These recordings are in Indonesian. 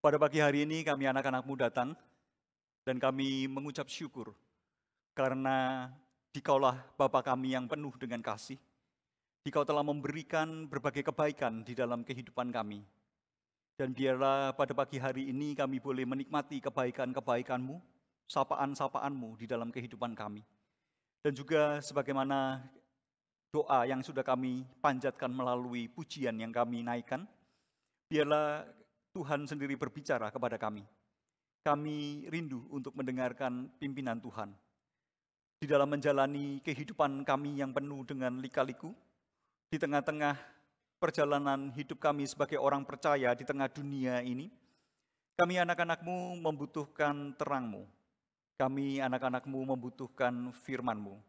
Pada pagi hari ini kami anak-anakmu datang dan kami mengucap syukur karena Dikaulah Bapa kami yang penuh dengan kasih. Dikau telah memberikan berbagai kebaikan di dalam kehidupan kami. Dan biarlah pada pagi hari ini kami boleh menikmati kebaikan-kebaikan-Mu, sapaan-sapaan-Mu di dalam kehidupan kami. Dan juga sebagaimana doa yang sudah kami panjatkan melalui pujian yang kami naikkan, biarlah Tuhan sendiri berbicara kepada kami. Kami rindu untuk mendengarkan pimpinan Tuhan. Di dalam menjalani kehidupan kami yang penuh dengan lika-liku, di tengah-tengah perjalanan hidup kami sebagai orang percaya di tengah dunia ini, kami anak-anakmu membutuhkan terang-Mu. Kami anak-anakmu membutuhkan firman-Mu.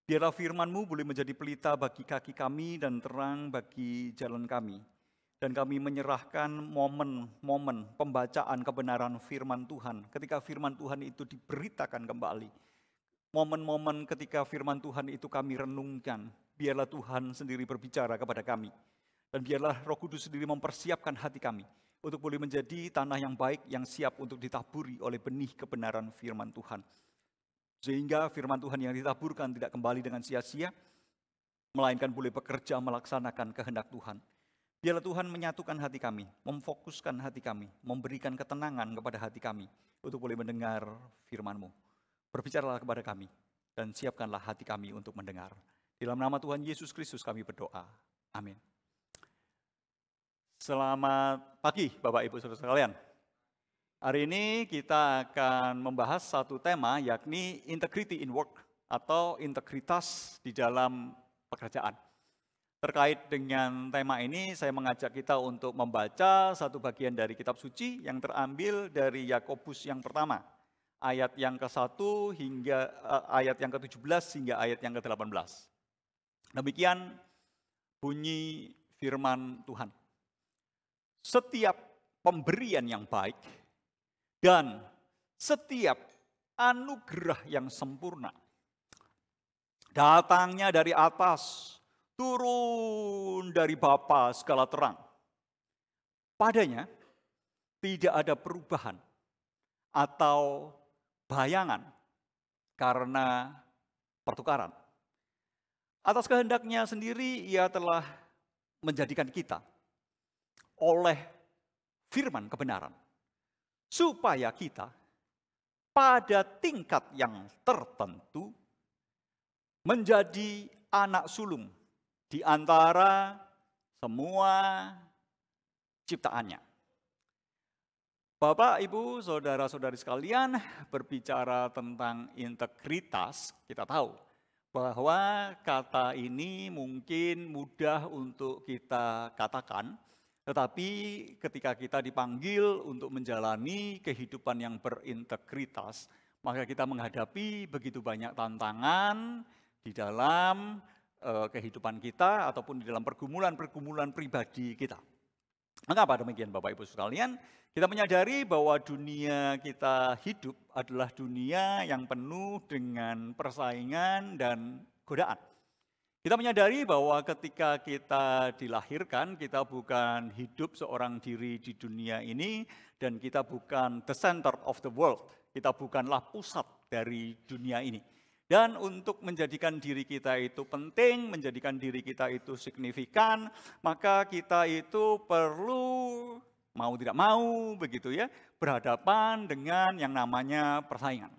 Biarlah firman-Mu boleh menjadi pelita bagi kaki kami dan terang bagi jalan kami. Dan kami menyerahkan momen-momen pembacaan kebenaran firman Tuhan. Ketika firman Tuhan itu diberitakan kembali. Momen-momen ketika firman Tuhan itu kami renungkan. Biarlah Tuhan sendiri berbicara kepada kami. Dan biarlah Roh Kudus sendiri mempersiapkan hati kami. Untuk boleh menjadi tanah yang baik, yang siap untuk ditaburi oleh benih kebenaran firman Tuhan. Sehingga firman Tuhan yang ditaburkan tidak kembali dengan sia-sia. Melainkan boleh bekerja melaksanakan kehendak Tuhan. Biarlah Tuhan menyatukan hati kami, memfokuskan hati kami, memberikan ketenangan kepada hati kami untuk boleh mendengar firman-Mu. Berbicaralah kepada kami dan siapkanlah hati kami untuk mendengar. Dalam nama Tuhan Yesus Kristus kami berdoa. Amin. Selamat pagi Bapak Ibu Saudara sekalian. Hari ini kita akan membahas satu tema yakni integrity in work atau integritas di dalam pekerjaan. Terkait dengan tema ini, saya mengajak kita untuk membaca satu bagian dari kitab suci yang terambil dari Yakobus yang pertama, ayat yang ke-1 hingga ayat yang ke-17 hingga ayat yang ke-18. Demikian bunyi firman Tuhan. Setiap pemberian yang baik dan setiap anugerah yang sempurna datangnya dari atas, turun dari Bapa segala terang. Padanya tidak ada perubahan atau bayangan karena pertukaran. Atas kehendaknya sendiri ia telah menjadikan kita oleh firman kebenaran. Supaya kita pada tingkat yang tertentu menjadi anak sulung di antara semua ciptaannya. Bapak, Ibu, saudara-saudari sekalian, berbicara tentang integritas, kita tahu bahwa kata ini mungkin mudah untuk kita katakan, tetapi ketika kita dipanggil untuk menjalani kehidupan yang berintegritas, maka kita menghadapi begitu banyak tantangan di dalam kehidupan kita ataupun di dalam pergumulan-pergumulan pribadi kita. Mengapa demikian Bapak Ibu sekalian? Kita menyadari bahwa dunia kita hidup adalah dunia yang penuh dengan persaingan dan godaan. Kita menyadari bahwa ketika kita dilahirkan, kita bukan hidup seorang diri di dunia ini dan kita bukan the center of the world. Kita bukanlah pusat dari dunia ini. Dan untuk menjadikan diri kita itu penting, menjadikan diri kita itu signifikan, maka kita itu perlu mau tidak mau begitu ya, berhadapan dengan yang namanya persaingan.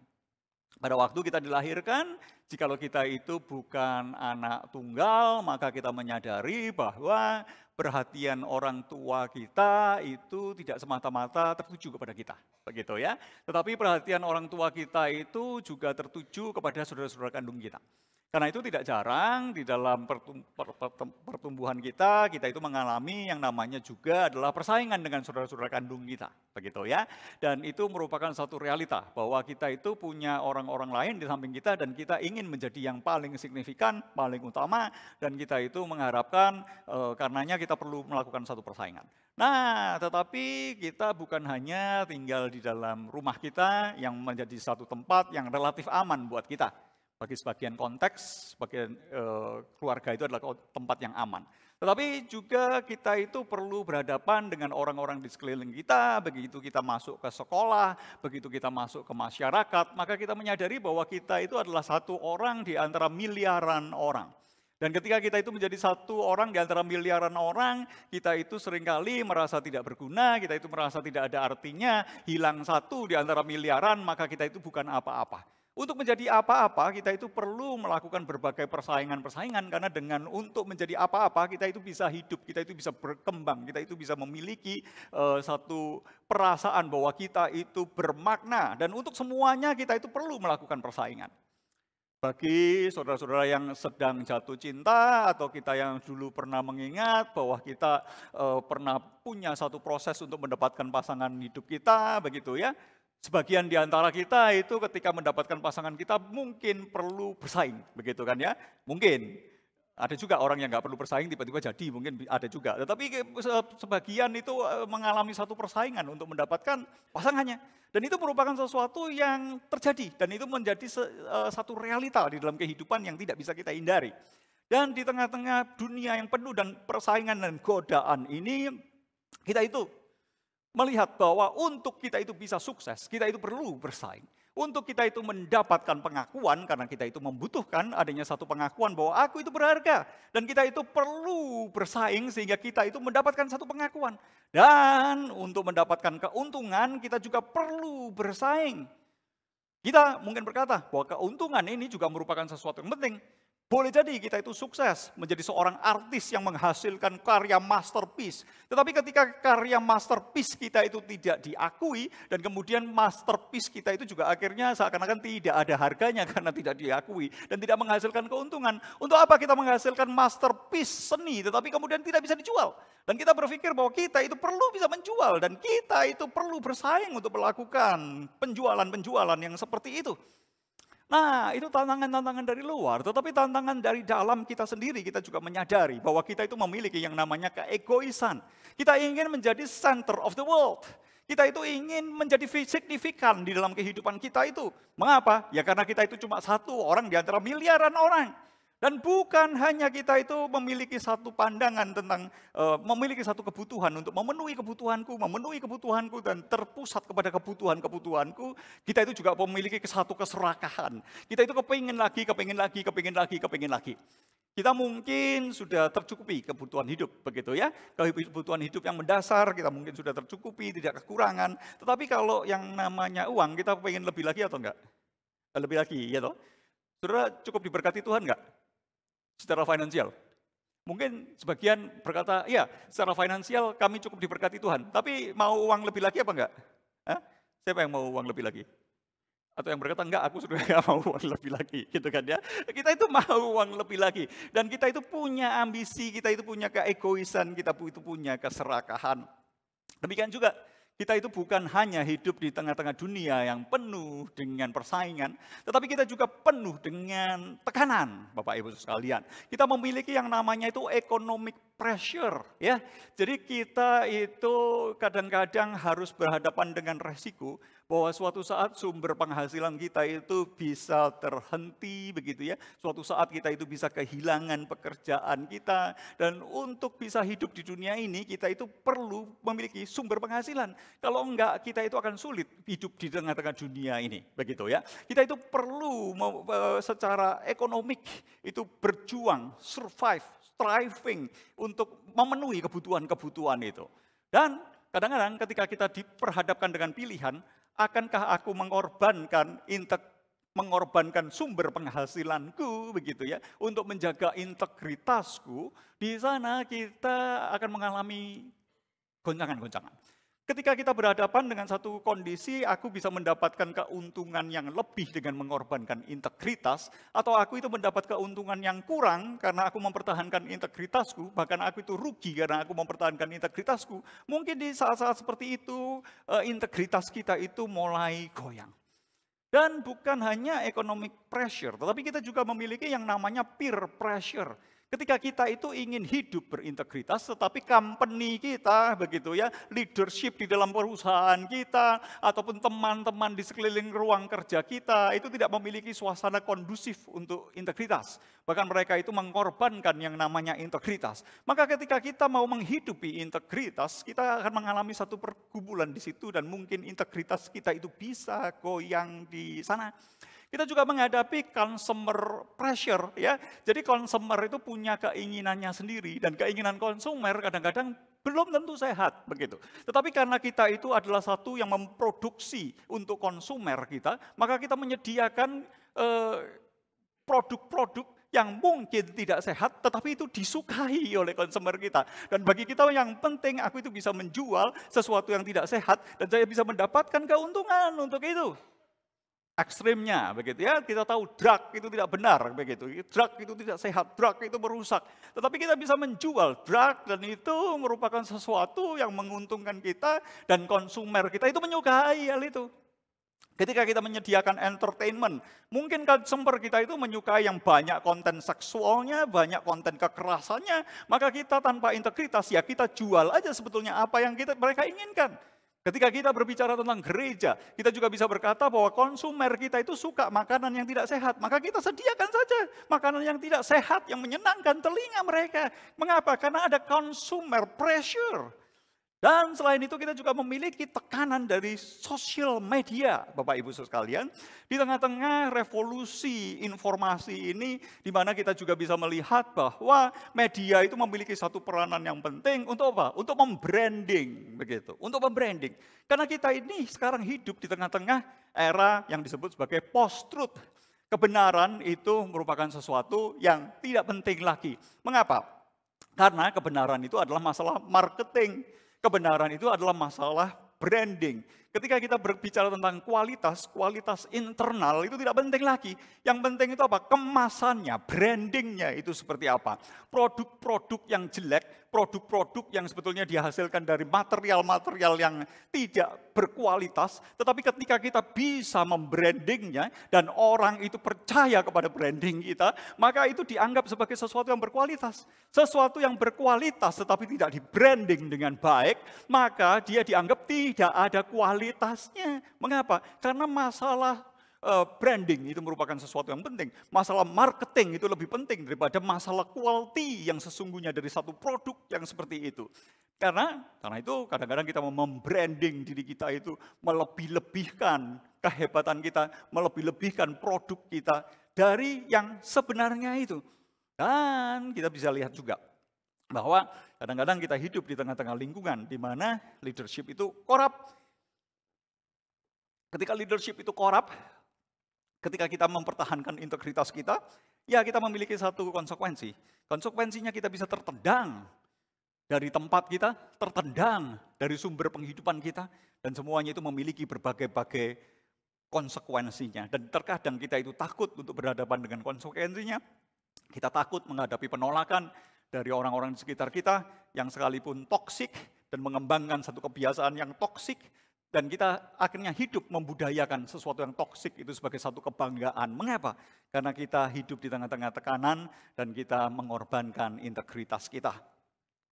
Pada waktu kita dilahirkan, jikalau kita itu bukan anak tunggal, maka kita menyadari bahwa perhatian orang tua kita itu tidak semata-mata tertuju kepada kita, begitu ya. Tetapi perhatian orang tua kita itu juga tertuju kepada saudara-saudara kandung kita. Karena itu tidak jarang di dalam pertumbuhan kita itu mengalami yang namanya juga adalah persaingan dengan saudara-saudara kandung kita, begitu ya. Dan itu merupakan satu realita bahwa kita itu punya orang-orang lain di samping kita dan kita ingin menjadi yang paling signifikan, paling utama, dan kita itu mengharapkan karenanya kita perlu melakukan satu persaingan. Nah, tetapi kita bukan hanya tinggal di dalam rumah kita yang menjadi satu tempat yang relatif aman buat kita. Bagi sebagian konteks, sebagian keluarga itu adalah tempat yang aman. Tetapi juga kita itu perlu berhadapan dengan orang-orang di sekeliling kita, begitu kita masuk ke sekolah, begitu kita masuk ke masyarakat, maka kita menyadari bahwa kita itu adalah satu orang di antara miliaran orang. Dan ketika kita itu menjadi satu orang di antara miliaran orang, kita itu seringkali merasa tidak berguna, kita itu merasa tidak ada artinya, hilang satu di antara miliaran, maka kita itu bukan apa-apa. Untuk menjadi apa-apa, kita itu perlu melakukan berbagai persaingan-persaingan, karena dengan untuk menjadi apa-apa, kita itu bisa hidup, kita itu bisa berkembang, kita itu bisa memiliki satu perasaan bahwa kita itu bermakna, dan untuk semuanya kita itu perlu melakukan persaingan. Bagi saudara-saudara yang sedang jatuh cinta, atau kita yang dulu pernah mengingat bahwa kita pernah punya satu proses untuk mendapatkan pasangan hidup kita, begitu ya. Sebagian di antara kita itu ketika mendapatkan pasangan kita mungkin perlu bersaing, begitu kan ya? Mungkin. Ada juga orang yang nggak perlu bersaing tiba-tiba jadi, mungkin ada juga. Tetapi sebagian itu mengalami satu persaingan untuk mendapatkan pasangannya. Dan itu merupakan sesuatu yang terjadi. Dan itu menjadi satu realita di dalam kehidupan yang tidak bisa kita hindari. Dan di tengah-tengah dunia yang penuh dan persaingan dan godaan ini, kita itu melihat bahwa untuk kita itu bisa sukses, kita itu perlu bersaing. Untuk kita itu mendapatkan pengakuan, karena kita itu membutuhkan adanya satu pengakuan bahwa aku itu berharga. Dan kita itu perlu bersaing sehingga kita itu mendapatkan satu pengakuan. Dan untuk mendapatkan keuntungan, kita juga perlu bersaing. Kita mungkin berkata bahwa keuntungan ini juga merupakan sesuatu yang penting. Boleh jadi kita itu sukses menjadi seorang artis yang menghasilkan karya masterpiece. Tetapi ketika karya masterpiece kita itu tidak diakui, dan kemudian masterpiece kita itu juga akhirnya seakan-akan tidak ada harganya karena tidak diakui dan tidak menghasilkan keuntungan. Untuk apa kita menghasilkan masterpiece seni tetapi kemudian tidak bisa dijual? Dan kita berpikir bahwa kita itu perlu bisa menjual, dan kita itu perlu bersaing untuk melakukan penjualan-penjualan yang seperti itu. Nah, itu tantangan-tantangan dari luar, tetapi tantangan dari dalam kita sendiri, kita juga menyadari bahwa kita itu memiliki yang namanya keegoisan. Kita ingin menjadi center of the world. Kita itu ingin menjadi signifikan di dalam kehidupan kita itu. Mengapa? Ya karena kita itu cuma satu orang di antara miliaran orang. Dan bukan hanya kita itu memiliki satu pandangan tentang, memiliki satu kebutuhan untuk memenuhi kebutuhanku dan terpusat kepada kebutuhanku. Kita itu juga memiliki satu keserakahan. Kita itu kepingin lagi. Kita mungkin sudah tercukupi kebutuhan hidup, begitu ya. Kebutuhan hidup yang mendasar kita mungkin sudah tercukupi, tidak kekurangan. Tetapi kalau yang namanya uang, kita pengen lebih lagi atau enggak? Lebih lagi, ya toh? Saudara cukup diberkati Tuhan enggak? Secara finansial. Mungkin sebagian berkata, iya secara finansial kami cukup diberkati Tuhan. Tapi mau uang lebih lagi apa enggak? Hah? Siapa yang mau uang lebih lagi? Atau yang berkata, enggak aku sudah enggak mau uang lebih lagi. Gitu kan ya. Kita itu mau uang lebih lagi. Dan kita itu punya ambisi, kita itu punya keegoisan, kita itu punya keserakahan. Demikian juga, kita itu bukan hanya hidup di tengah-tengah dunia yang penuh dengan persaingan, tetapi kita juga penuh dengan tekanan, Bapak Ibu sekalian. Kita memiliki yang namanya itu economic pressure, ya. Jadi kita itu kadang-kadang harus berhadapan dengan resiko bahwa suatu saat sumber penghasilan kita itu bisa terhenti, begitu ya. Suatu saat kita itu bisa kehilangan pekerjaan kita, dan untuk bisa hidup di dunia ini kita itu perlu memiliki sumber penghasilan. Kalau enggak, kita itu akan sulit hidup di tengah-tengah dunia ini, begitu ya. Kita itu perlu secara ekonomik itu berjuang, survive, striving untuk memenuhi kebutuhan-kebutuhan itu. Dan kadang-kadang ketika kita diperhadapkan dengan pilihan, akankah aku mengorbankan sumber penghasilanku, begitu ya, untuk menjaga integritasku? Di sana kita akan mengalami goncangan-goncangan. Ketika kita berhadapan dengan satu kondisi, aku bisa mendapatkan keuntungan yang lebih dengan mengorbankan integritas, atau aku itu mendapat keuntungan yang kurang karena aku mempertahankan integritasku, bahkan aku itu rugi karena aku mempertahankan integritasku. Mungkin di saat-saat seperti itu, integritas kita itu mulai goyang. Dan bukan hanya economic pressure, tetapi kita juga memiliki yang namanya peer pressure. Ketika kita itu ingin hidup berintegritas, tetapi company kita, begitu ya, leadership di dalam perusahaan kita, ataupun teman-teman di sekeliling ruang kerja kita, itu tidak memiliki suasana kondusif untuk integritas. Bahkan mereka itu mengorbankan yang namanya integritas. Maka ketika kita mau menghidupi integritas, kita akan mengalami satu pergumulan di situ, dan mungkin integritas kita itu bisa goyang di sana. Kita juga menghadapi consumer pressure, ya. Jadi consumer itu punya keinginannya sendiri, dan keinginan konsumer kadang-kadang belum tentu sehat, begitu. Tetapi karena kita itu adalah satu yang memproduksi untuk konsumer kita, maka kita menyediakan produk-produk yang mungkin tidak sehat, tetapi itu disukai oleh konsumer kita. Dan bagi kita yang penting, aku itu bisa menjual sesuatu yang tidak sehat, dan saya bisa mendapatkan keuntungan untuk itu. Ekstrimnya, begitu ya, kita tahu drug itu tidak benar, begitu. Drug itu tidak sehat, drug itu merusak. Tetapi kita bisa menjual drug, dan itu merupakan sesuatu yang menguntungkan kita, dan konsumer kita itu menyukai hal itu. Ketika kita menyediakan entertainment, mungkin consumer kita itu menyukai yang banyak konten seksualnya, banyak konten kekerasannya, maka kita tanpa integritas, ya kita jual aja sebetulnya apa yang mereka inginkan. Ketika kita berbicara tentang gereja, kita juga bisa berkata bahwa konsumer kita itu suka makanan yang tidak sehat. Maka kita sediakan saja makanan yang tidak sehat, yang menyenangkan telinga mereka. Mengapa? Karena ada consumer pressure. Dan selain itu kita juga memiliki tekanan dari sosial media, Bapak Ibu sekalian. Di tengah-tengah revolusi informasi ini, di mana kita juga bisa melihat bahwa media itu memiliki satu peranan yang penting untuk apa? Untuk membranding, begitu. Untuk membranding. Karena kita ini sekarang hidup di tengah-tengah era yang disebut sebagai post-truth. Kebenaran itu merupakan sesuatu yang tidak penting lagi. Mengapa? Karena kebenaran itu adalah masalah marketing. Kebenaran itu adalah masalah branding. Ketika kita berbicara tentang kualitas internal itu tidak penting lagi. Yang penting itu apa? Kemasannya, brandingnya itu seperti apa. Produk-produk yang jelek, produk-produk yang sebetulnya dihasilkan dari material-material yang tidak berkualitas. Tetapi ketika kita bisa membrandingnya dan orang itu percaya kepada branding kita, maka itu dianggap sebagai sesuatu yang berkualitas. Sesuatu yang berkualitas tetapi tidak di-branding dengan baik, maka dia dianggap tidak ada kualitasnya. Mengapa? Karena masalah branding itu merupakan sesuatu yang penting. Masalah marketing itu lebih penting daripada masalah quality yang sesungguhnya dari satu produk yang seperti itu. Karena itu kadang-kadang kita membranding diri kita itu melebih-lebihkan kehebatan kita, melebih-lebihkan produk kita dari yang sebenarnya itu. Dan kita bisa lihat juga bahwa kadang-kadang kita hidup di tengah-tengah lingkungan di mana leadership itu korup. Ketika leadership itu korup, ketika kita mempertahankan integritas kita, ya kita memiliki satu konsekuensi. Konsekuensinya kita bisa tertendang dari tempat kita, tertendang dari sumber penghidupan kita, dan semuanya itu memiliki berbagai-bagai konsekuensinya. Dan terkadang kita itu takut untuk berhadapan dengan konsekuensinya. Kita takut menghadapi penolakan dari orang-orang di sekitar kita yang sekalipun toksik dan mengembangkan satu kebiasaan yang toksik. Dan kita akhirnya hidup membudayakan sesuatu yang toksik itu sebagai satu kebanggaan. Mengapa? Karena kita hidup di tengah-tengah tekanan dan kita mengorbankan integritas kita.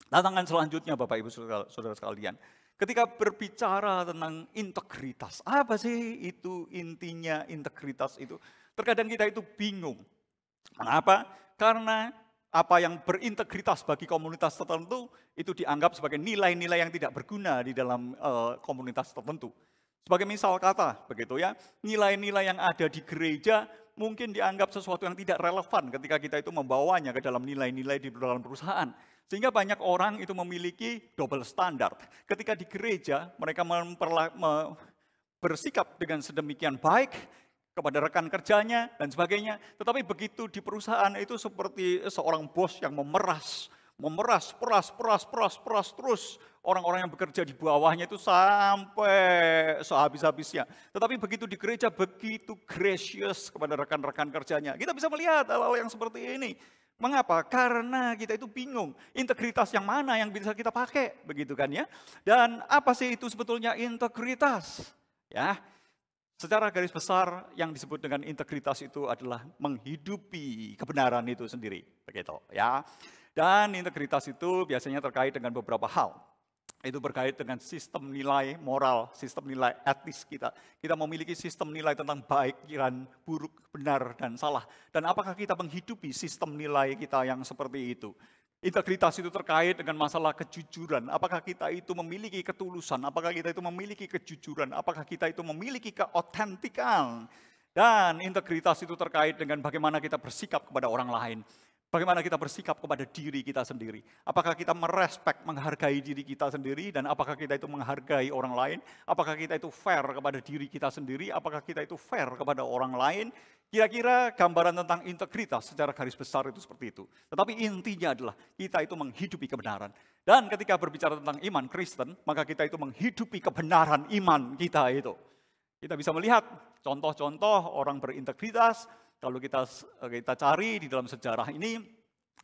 Tantangan selanjutnya Bapak Ibu Saudara sekalian. Ketika berbicara tentang integritas, apa sih itu intinya integritas itu? Terkadang kita itu bingung. Kenapa? Karena apa yang berintegritas bagi komunitas tertentu itu dianggap sebagai nilai-nilai yang tidak berguna di dalam komunitas tertentu. Sebagai misal kata, begitu ya, nilai-nilai yang ada di gereja mungkin dianggap sesuatu yang tidak relevan ketika kita itu membawanya ke dalam nilai-nilai di dalam perusahaan. Sehingga banyak orang itu memiliki double standard. Ketika di gereja mereka bersikap dengan sedemikian baik kepada rekan kerjanya dan sebagainya. Tetapi begitu di perusahaan itu seperti seorang bos yang memeras terus orang-orang yang bekerja di bawahnya itu sampai sehabis-habisnya. Tetapi begitu di gereja begitu gracious kepada rekan-rekan kerjanya. Kita bisa melihat hal-hal yang seperti ini. Mengapa? Karena kita itu bingung integritas yang mana yang bisa kita pakai, begitu kan ya? Dan apa sih itu sebetulnya integritas? Ya. Secara garis besar yang disebut dengan integritas itu adalah menghidupi kebenaran itu sendiri, begitu ya. Dan integritas itu biasanya terkait dengan beberapa hal. Itu berkait dengan sistem nilai moral, sistem nilai etis kita. Kita memiliki sistem nilai tentang baik, dan buruk, benar, dan salah. Dan apakah kita menghidupi sistem nilai kita yang seperti itu? Integritas itu terkait dengan masalah kejujuran. Apakah kita itu memiliki ketulusan? Apakah kita itu memiliki kejujuran? Apakah kita itu memiliki keotentikan? Dan integritas itu terkait dengan bagaimana kita bersikap kepada orang lain. Bagaimana kita bersikap kepada diri kita sendiri. Apakah kita merespek, menghargai diri kita sendiri, dan apakah kita itu menghargai orang lain. Apakah kita itu fair kepada diri kita sendiri, apakah kita itu fair kepada orang lain. Kira-kira gambaran tentang integritas secara garis besar itu seperti itu. Tetapi intinya adalah kita itu menghidupi kebenaran. Dan ketika berbicara tentang iman Kristen, maka kita itu menghidupi kebenaran iman kita itu. Kita bisa melihat contoh-contoh orang berintegritas. Kalau kita cari di dalam sejarah ini,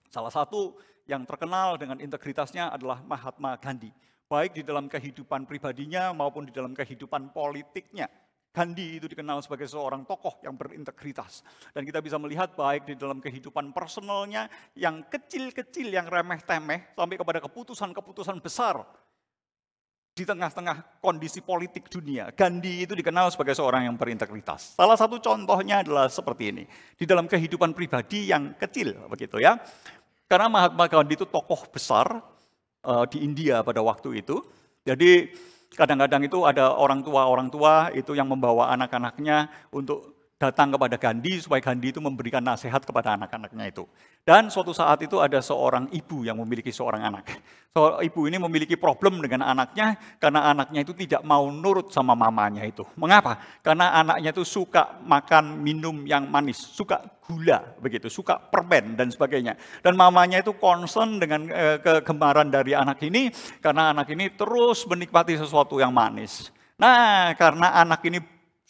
salah satu yang terkenal dengan integritasnya adalah Mahatma Gandhi. Baik di dalam kehidupan pribadinya maupun di dalam kehidupan politiknya. Gandhi itu dikenal sebagai seorang tokoh yang berintegritas. Dan kita bisa melihat baik di dalam kehidupan personalnya yang kecil-kecil, yang remeh-temeh, sampai kepada keputusan-keputusan besar. Di tengah-tengah kondisi politik dunia, Gandhi itu dikenal sebagai seorang yang berintegritas. Salah satu contohnya adalah seperti ini. Di dalam kehidupan pribadi yang kecil, begitu ya. Karena Mahatma Gandhi itu tokoh besar di India pada waktu itu. Jadi kadang-kadang itu ada orang tua itu yang membawa anak-anaknya untuk datang kepada Gandhi supaya Gandhi itu memberikan nasihat kepada anak-anaknya itu. Dan suatu saat itu ada seorang ibu yang memiliki seorang anak. Ibu ini memiliki problem dengan anaknya karena anaknya itu tidak mau nurut sama mamanya itu. Mengapa? Karena anaknya itu suka makan minum yang manis, suka gula begitu, suka permen dan sebagainya. Dan mamanya itu concern dengan kegemaran dari anak ini karena anak ini terus menikmati sesuatu yang manis. Nah, karena anak ini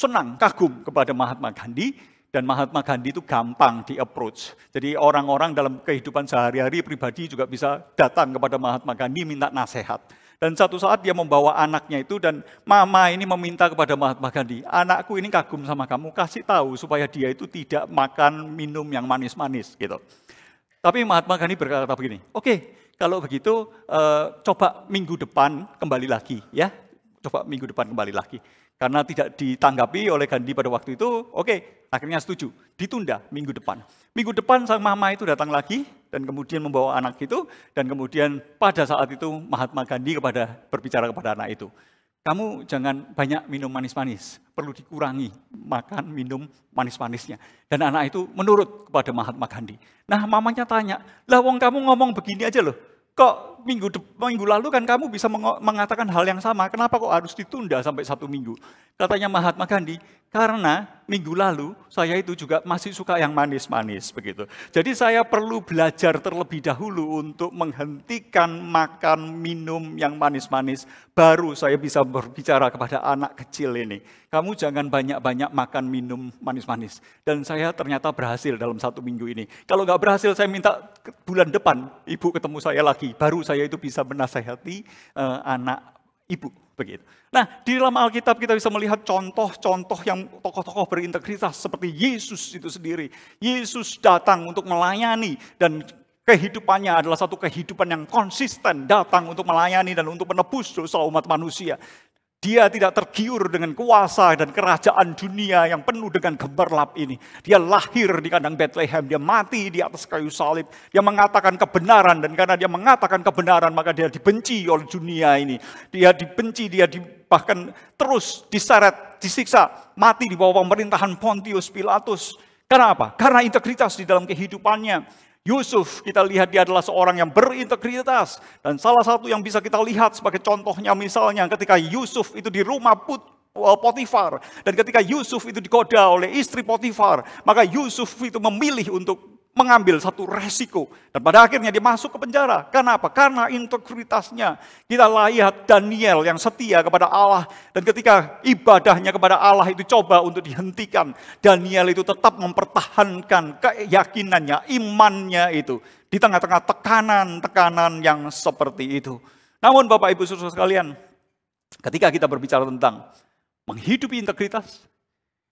senang, kagum kepada Mahatma Gandhi, dan Mahatma Gandhi itu gampang di-approach. Jadi orang-orang dalam kehidupan sehari-hari pribadi juga bisa datang kepada Mahatma Gandhi minta nasihat. Dan satu saat dia membawa anaknya itu dan mama ini meminta kepada Mahatma Gandhi, anakku ini kagum sama kamu, kasih tahu supaya dia itu tidak makan minum yang manis-manis gitu. Tapi Mahatma Gandhi berkata begini, oke, kalau begitu coba minggu depan kembali lagi ya. Coba minggu depan kembali lagi. Karena tidak ditanggapi oleh Gandhi pada waktu itu, oke, akhirnya setuju. Ditunda minggu depan. Minggu depan sang mama itu datang lagi, dan kemudian membawa anak itu, dan kemudian pada saat itu Mahatma Gandhi berbicara kepada anak itu. Kamu jangan banyak minum manis-manis, perlu dikurangi makan, minum manis-manisnya. Dan anak itu menurut kepada Mahatma Gandhi. Nah mamanya tanya, lah wong kamu ngomong begini aja loh. Kok minggu lalu kan kamu bisa mengatakan hal yang sama, kenapa kok harus ditunda sampai 1 minggu? Katanya Mahatma Gandhi, karena minggu lalu saya itu juga masih suka yang manis-manis begitu. Jadi saya perlu belajar terlebih dahulu untuk menghentikan makan minum yang manis-manis, baru saya bisa berbicara kepada anak kecil ini. Kamu jangan banyak-banyak makan minum manis-manis. Dan saya ternyata berhasil dalam 1 minggu ini. Kalau nggak berhasil, saya minta bulan depan ibu ketemu saya lagi, baru saya itu bisa menasehati anak ibu. Begitu. Nah, di dalam Alkitab kita bisa melihat contoh-contoh yang tokoh-tokoh berintegritas seperti Yesus itu sendiri. Yesus datang untuk melayani dan kehidupannya adalah satu kehidupan yang konsisten, datang untuk melayani dan untuk menebus dosa umat manusia. Dia tidak tergiur dengan kuasa dan kerajaan dunia yang penuh dengan gemerlap ini. Dia lahir di kandang Bethlehem, dia mati di atas kayu salib. Dia mengatakan kebenaran, dan karena dia mengatakan kebenaran, maka dia dibenci oleh dunia ini. Dia dibenci, bahkan terus diseret, disiksa, mati di bawah pemerintahan Pontius Pilatus. Karena apa? Karena integritas di dalam kehidupannya. Yusuf, kita lihat dia adalah seorang yang berintegritas. Dan salah satu yang bisa kita lihat sebagai contohnya misalnya ketika Yusuf itu di rumah Potifar. Dan ketika Yusuf itu digoda oleh istri Potifar, maka Yusuf itu memilih untuk mengambil satu resiko. Dan pada akhirnya dia masuk ke penjara. Karena apa? Karena integritasnya. Kita lihat Daniel yang setia kepada Allah. Dan ketika ibadahnya kepada Allah itu coba untuk dihentikan, Daniel itu tetap mempertahankan keyakinannya, imannya itu. Di tengah-tengah tekanan-tekanan yang seperti itu. Namun Bapak Ibu Saudara sekalian, ketika kita berbicara tentang menghidupi integritas,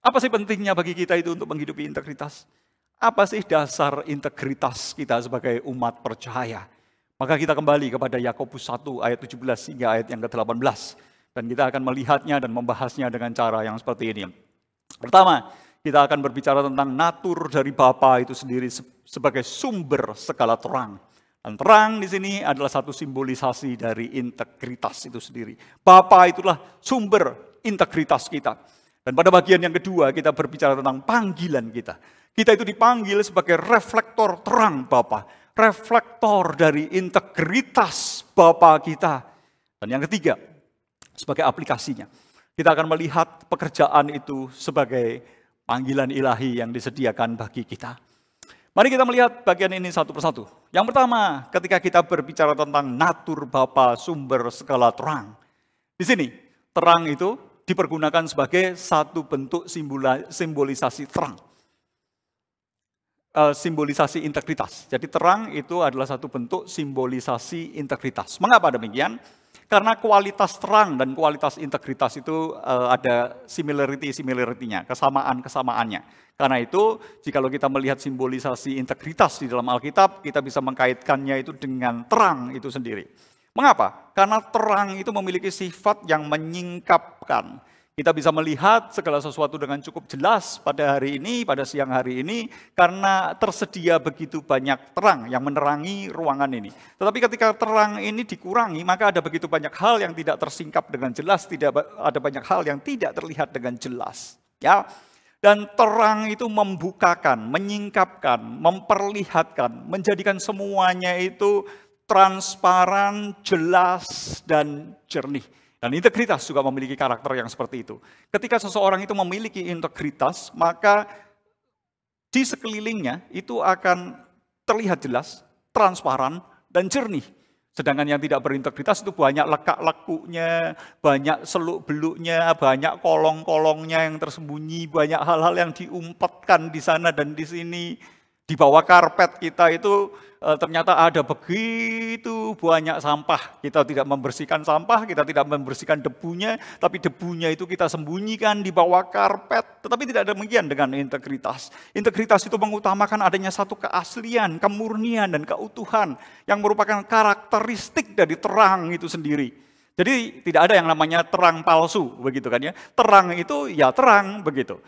Apa sih pentingnya bagi kita itu untuk menghidupi integritas? Apa sih dasar integritas kita sebagai umat percaya? Maka kita kembali kepada Yakobus 1 ayat 17 hingga ayat yang ke-18. Dan kita akan melihatnya dan membahasnya dengan cara yang seperti ini. Pertama, kita akan berbicara tentang natur dari Bapa itu sendiri sebagai sumber segala terang. Dan terang di sini adalah satu simbolisasi dari integritas itu sendiri. Bapa itulah sumber integritas kita. Dan pada bagian yang kedua kita berbicara tentang panggilan kita. Kita itu dipanggil sebagai reflektor terang Bapa, reflektor dari integritas Bapa kita. Dan yang ketiga, sebagai aplikasinya. Kita akan melihat pekerjaan itu sebagai panggilan ilahi yang disediakan bagi kita. Mari kita melihat bagian ini satu persatu. Yang pertama, ketika kita berbicara tentang natur Bapa, sumber segala terang. Di sini, terang itu dipergunakan sebagai satu bentuk simbolisasi terang. Simbolisasi integritas. Jadi terang itu adalah satu bentuk simbolisasi integritas. Mengapa demikian? Karena kualitas terang dan kualitas integritas itu ada similarity-nya, kesamaan-kesamaannya. Karena itu, jikalau kita melihat simbolisasi integritas di dalam Alkitab, kita bisa mengkaitkannya itu dengan terang itu sendiri. Mengapa? Karena terang itu memiliki sifat yang menyingkapkan. Kita bisa melihat segala sesuatu dengan cukup jelas pada hari ini, pada siang hari ini, karena tersedia begitu banyak terang yang menerangi ruangan ini. Tetapi ketika terang ini dikurangi, maka ada begitu banyak hal yang tidak tersingkap dengan jelas, tidak ada banyak hal yang tidak terlihat dengan jelas. Ya, dan terang itu membukakan, menyingkapkan, memperlihatkan, menjadikan semuanya itu transparan, jelas, dan jernih. Dan integritas juga memiliki karakter yang seperti itu. Ketika seseorang itu memiliki integritas, maka di sekelilingnya itu akan terlihat jelas, transparan, dan jernih. Sedangkan yang tidak berintegritas itu banyak lekak-lekuknya, banyak seluk-beluknya, banyak kolong-kolongnya yang tersembunyi, banyak hal-hal yang diumpetkan di sana dan di sini. Di bawah karpet kita itu ternyata ada begitu banyak sampah. Kita tidak membersihkan sampah, kita tidak membersihkan debunya, tapi debunya itu kita sembunyikan di bawah karpet. Tetapi tidak demikian dengan integritas. Integritas itu mengutamakan adanya satu keaslian, kemurnian, dan keutuhan yang merupakan karakteristik dari terang itu sendiri. Jadi tidak ada yang namanya terang palsu, begitu kan ya. Terang itu ya terang, begitu.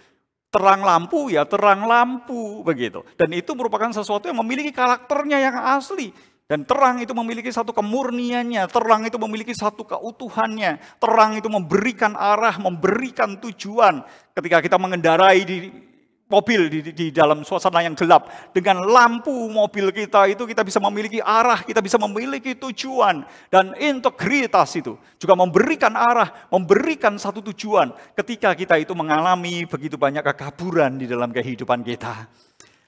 Terang lampu ya terang lampu, begitu. Dan itu merupakan sesuatu yang memiliki karakternya yang asli. Dan terang itu memiliki satu kemurniannya, terang itu memiliki satu keutuhannya. Terang itu memberikan arah, memberikan tujuan. Ketika kita mengendarai di mobil di dalam suasana yang gelap, dengan lampu mobil kita itu kita bisa memiliki arah, kita bisa memiliki tujuan. Dan integritas itu juga memberikan arah, memberikan satu tujuan ketika kita itu mengalami begitu banyak kekaburan di dalam kehidupan kita.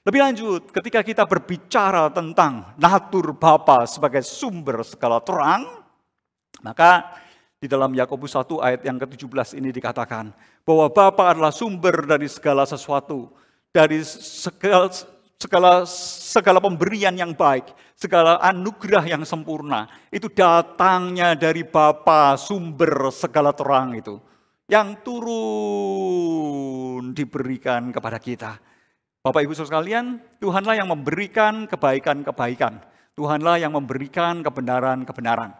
Lebih lanjut, ketika kita berbicara tentang natur Bapa sebagai sumber segala terang, maka di dalam Yakobus 1 ayat yang ke-17 ini dikatakan bahwa Bapa adalah sumber dari segala sesuatu, dari segala pemberian yang baik, segala anugerah yang sempurna. Itu datangnya dari Bapa, sumber segala terang itu, yang turun diberikan kepada kita. Bapak Ibu Saudara sekalian, Tuhanlah yang memberikan kebaikan-kebaikan. Tuhanlah yang memberikan kebenaran-kebenaran.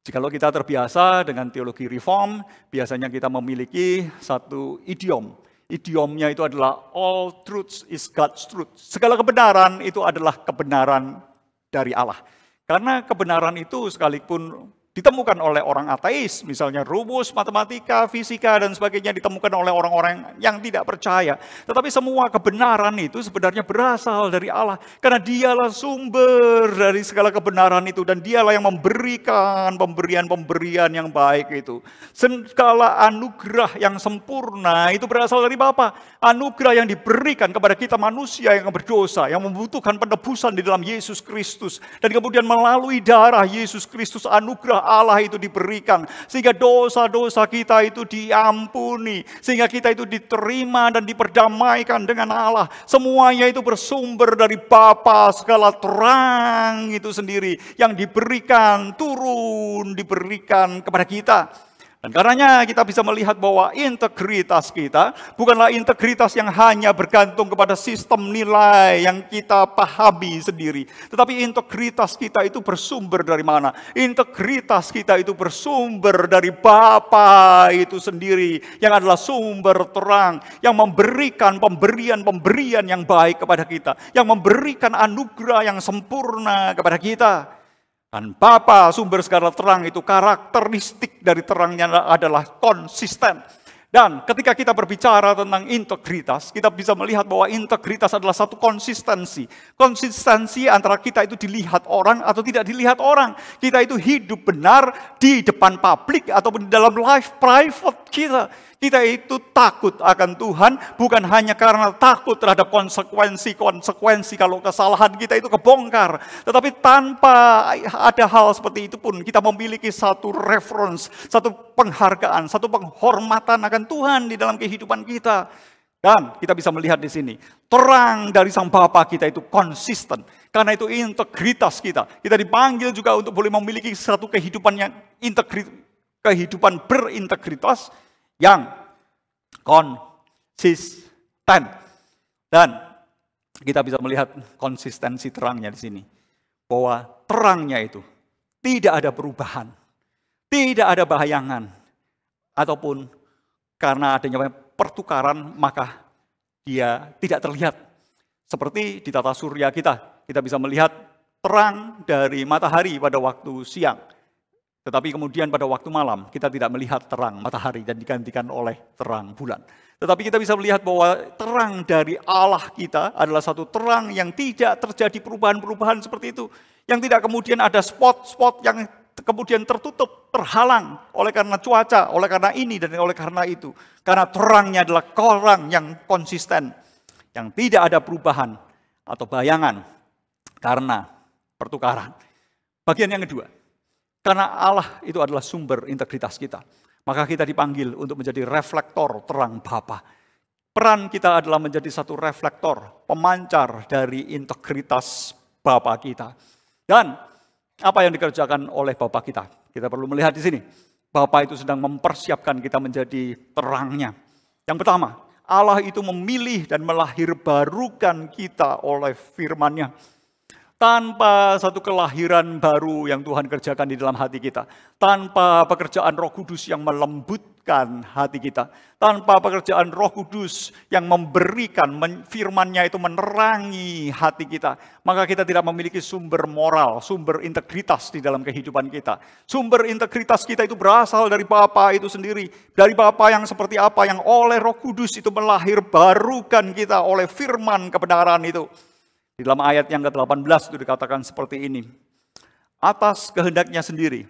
Jikalau kita terbiasa dengan teologi reform, biasanya kita memiliki satu idiom. Idiomnya itu adalah all truth is God's truth. Segala kebenaran itu adalah kebenaran dari Allah. Karena kebenaran itu sekalipun ditemukan oleh orang ateis, misalnya rumus matematika, fisika, dan sebagainya ditemukan oleh orang-orang yang tidak percaya. Tetapi semua kebenaran itu sebenarnya berasal dari Allah. Karena dialah sumber dari segala kebenaran itu. Dan dialah yang memberikan pemberian-pemberian yang baik itu. Segala anugerah yang sempurna itu berasal dari Bapa. Anugerah yang diberikan kepada kita manusia yang berdosa, yang membutuhkan penebusan di dalam Yesus Kristus. Dan kemudian melalui darah Yesus Kristus, anugerah Allah itu diberikan, sehingga dosa-dosa kita itu diampuni, sehingga kita itu diterima dan diperdamaikan dengan Allah. Semuanya itu bersumber dari Bapa segala terang itu sendiri, yang diberikan, turun, diberikan kepada kita. Dan karenanya kita bisa melihat bahwa integritas kita bukanlah integritas yang hanya bergantung kepada sistem nilai yang kita pahami sendiri. Tetapi integritas kita itu bersumber dari mana? Integritas kita itu bersumber dari Bapa itu sendiri, yang adalah sumber terang, yang memberikan pemberian-pemberian yang baik kepada kita, yang memberikan anugerah yang sempurna kepada kita. Dan Bapa sumber segala terang itu, karakteristik dari terangnya adalah konsisten. Dan ketika kita berbicara tentang integritas, kita bisa melihat bahwa integritas adalah satu konsistensi. Konsistensi antara kita itu dilihat orang atau tidak dilihat orang. Kita itu hidup benar di depan publik ataupun di dalam life private kita. Kita itu takut akan Tuhan bukan hanya karena takut terhadap konsekuensi kalau kesalahan kita itu kebongkar. Tetapi tanpa ada hal seperti itu pun kita memiliki satu reference, satu penghargaan, satu penghormatan akan Tuhan di dalam kehidupan kita. Dan kita bisa melihat di sini, terang dari Sang Bapa kita itu konsisten. Karena itu integritas kita. Kita dipanggil juga untuk boleh memiliki satu kehidupan yang kehidupan berintegritas yang konsisten. Dan kita bisa melihat konsistensi terangnya di sini. Bahwa terangnya itu tidak ada perubahan, tidak ada bayangan, ataupun karena adanya pertukaran maka dia tidak terlihat. Seperti di tata surya kita bisa melihat terang dari matahari pada waktu siang. Tetapi kemudian pada waktu malam kita tidak melihat terang matahari dan digantikan oleh terang bulan. Tetapi kita bisa melihat bahwa terang dari Allah kita adalah satu terang yang tidak terjadi perubahan-perubahan seperti itu. Yang tidak kemudian ada spot-spot yang kemudian tertutup, terhalang oleh karena cuaca, oleh karena ini dan oleh karena itu. Karena terangnya adalah terang yang konsisten, yang tidak ada perubahan atau bayangan karena pertukaran. Bagian yang kedua, karena Allah itu adalah sumber integritas kita, maka kita dipanggil untuk menjadi reflektor terang Bapa. Peran kita adalah menjadi satu reflektor, pemancar dari integritas Bapa kita. Dan apa yang dikerjakan oleh Bapa kita? Kita perlu melihat di sini. Bapa itu sedang mempersiapkan kita menjadi terangnya. Yang pertama, Allah itu memilih dan melahirbarukan kita oleh firman-Nya. Tanpa satu kelahiran baru yang Tuhan kerjakan di dalam hati kita. Tanpa pekerjaan Roh Kudus yang melembutkan hati kita. Tanpa pekerjaan Roh Kudus yang memberikan firman-Nya itu menerangi hati kita. Maka kita tidak memiliki sumber moral, sumber integritas di dalam kehidupan kita. Sumber integritas kita itu berasal dari Bapa itu sendiri. Dari Bapa yang seperti apa, yang oleh Roh Kudus itu melahirbarukan kita oleh firman kebenaran itu. Di dalam ayat yang ke-18 itu dikatakan seperti ini. Atas kehendaknya sendiri,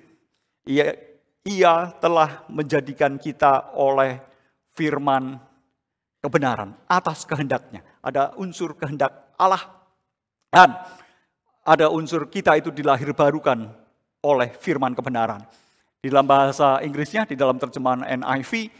ia telah menjadikan kita oleh firman kebenaran. Atas kehendaknya. Ada unsur kehendak Allah. Dan ada unsur kita itu dilahirbarukan oleh firman kebenaran. Di dalam bahasa Inggrisnya, di dalam terjemahan NIV,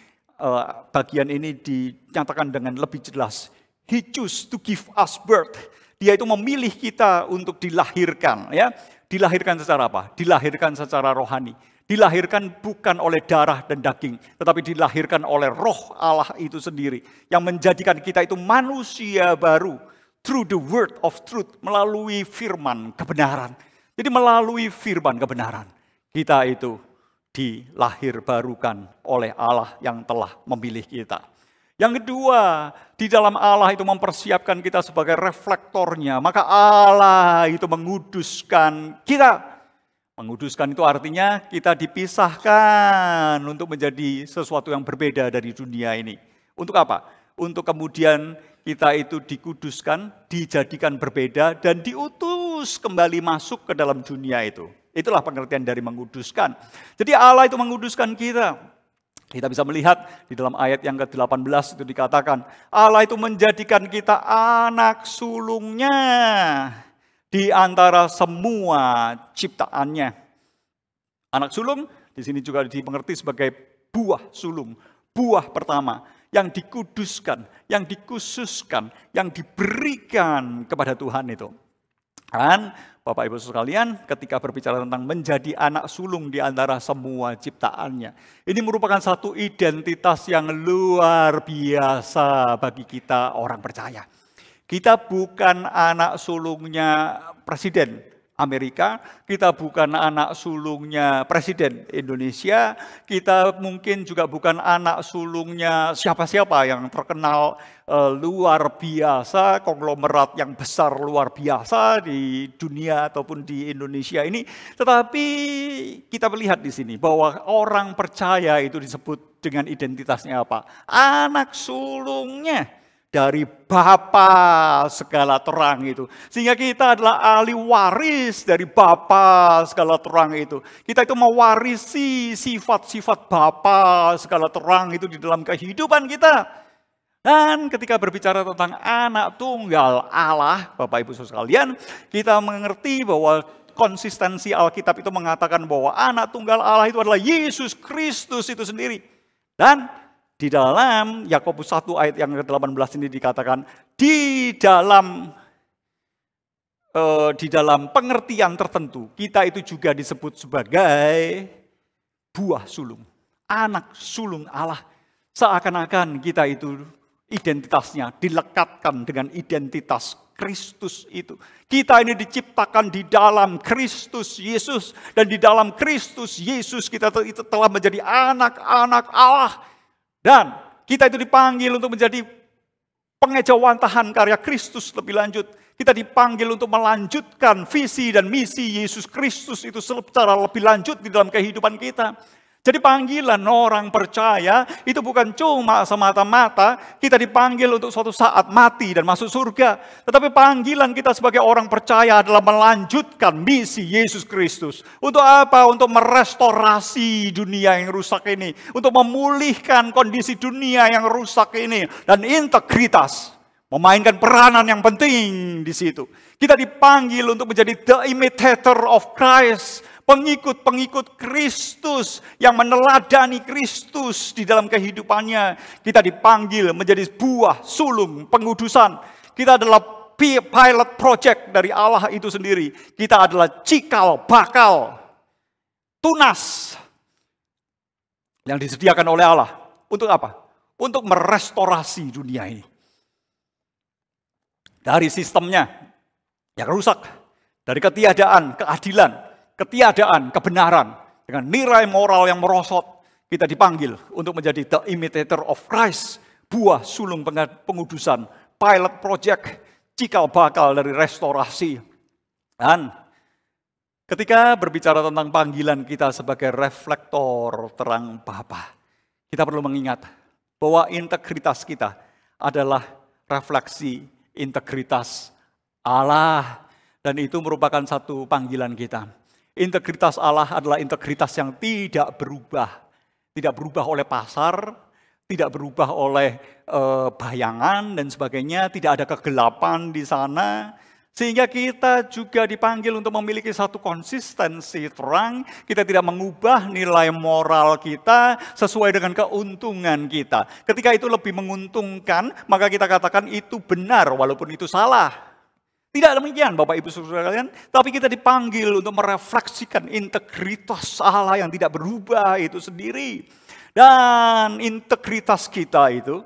bagian ini dinyatakan dengan lebih jelas. He chose to give us birth. Dia itu memilih kita untuk dilahirkan, ya. Dilahirkan secara apa? Dilahirkan secara rohani. Dilahirkan bukan oleh darah dan daging, tetapi dilahirkan oleh Roh Allah itu sendiri yang menjadikan kita itu manusia baru through the word of truth, melalui firman kebenaran. Jadi melalui firman kebenaran kita itu dilahirbarukan oleh Allah yang telah memilih kita. Yang kedua, di dalam Allah itu mempersiapkan kita sebagai reflektornya. Maka Allah itu menguduskan kita. Menguduskan itu artinya kita dipisahkan untuk menjadi sesuatu yang berbeda dari dunia ini. Untuk apa? Untuk kemudian kita itu dikuduskan, dijadikan berbeda, dan diutus kembali masuk ke dalam dunia itu. Itulah pengertian dari menguduskan. Jadi Allah itu menguduskan kita. Kita bisa melihat di dalam ayat yang ke-18 itu dikatakan, Allah itu menjadikan kita anak sulungnya di antara semua ciptaannya. Anak sulung di sini juga dimengerti sebagai buah sulung, buah pertama yang dikuduskan, yang dikhususkan, yang diberikan kepada Tuhan itu. Dan Bapak Ibu sekalian, ketika berbicara tentang menjadi anak sulung di antara semua ciptaannya, ini merupakan satu identitas yang luar biasa bagi kita orang percaya. Kita bukan anak sulungnya Presiden Amerika, kita bukan anak sulungnya Presiden Indonesia, kita mungkin juga bukan anak sulungnya siapa-siapa yang terkenal luar biasa, konglomerat yang besar luar biasa di dunia ataupun di Indonesia ini. Tetapi kita melihat di sini bahwa orang percaya itu disebut dengan identitasnya apa? Anak sulungnya dari Bapa segala terang itu. Sehingga kita adalah ahli waris dari Bapa segala terang itu. Kita itu mewarisi sifat-sifat Bapa segala terang itu di dalam kehidupan kita. Dan ketika berbicara tentang anak tunggal Allah, Bapak Ibu sekalian, kita mengerti bahwa konsistensi Alkitab itu mengatakan bahwa anak tunggal Allah itu adalah Yesus Kristus itu sendiri. Dan di dalam Yakobus 1 ayat yang ke-18 ini dikatakan, di dalam pengertian tertentu, kita itu juga disebut sebagai buah sulung, anak sulung Allah. Seakan-akan kita itu identitasnya dilekatkan dengan identitas Kristus itu. Kita ini diciptakan di dalam Kristus Yesus, dan di dalam Kristus Yesus kita itu telah menjadi anak-anak Allah. Dan kita itu dipanggil untuk menjadi pengejawantahan karya Kristus lebih lanjut. Kita dipanggil untuk melanjutkan visi dan misi Yesus Kristus itu secara lebih lanjut di dalam kehidupan kita. Jadi panggilan orang percaya itu bukan cuma semata-mata kita dipanggil untuk suatu saat mati dan masuk surga. Tetapi panggilan kita sebagai orang percaya adalah melanjutkan misi Yesus Kristus. Untuk apa? Untuk merestorasi dunia yang rusak ini. Untuk memulihkan kondisi dunia yang rusak ini. Dan integritas memainkan peranan yang penting di situ. Kita dipanggil untuk menjadi the imitator of Christ. Pengikut-pengikut Kristus yang meneladani Kristus di dalam kehidupannya. Kita dipanggil menjadi buah sulung pengudusan. Kita adalah pilot project dari Allah itu sendiri. Kita adalah cikal bakal tunas yang disediakan oleh Allah. Untuk apa? Untuk merestorasi dunia ini. Dari sistemnya yang rusak. Dari ketiadaan, keadilan, ketiadaan, kebenaran, dengan nilai moral yang merosot, kita dipanggil untuk menjadi the imitator of Christ, buah sulung pengudusan, pilot project, cikal bakal dari restorasi. Dan ketika berbicara tentang panggilan kita sebagai reflektor terang Bapa, kita perlu mengingat bahwa integritas kita adalah refleksi integritas Allah, dan itu merupakan satu panggilan kita. Integritas Allah adalah integritas yang tidak berubah. Tidak berubah oleh pasar, tidak berubah oleh bayangan dan sebagainya. Tidak ada kegelapan di sana. Sehingga kita juga dipanggil untuk memiliki satu konsistensi terang. Kita tidak mengubah nilai moral kita sesuai dengan keuntungan kita. Ketika itu lebih menguntungkan, maka kita katakan itu benar walaupun itu salah. Tidak demikian Bapak Ibu Saudara sekalian, tapi kita dipanggil untuk merefleksikan integritas Allah yang tidak berubah itu sendiri. Dan integritas kita itu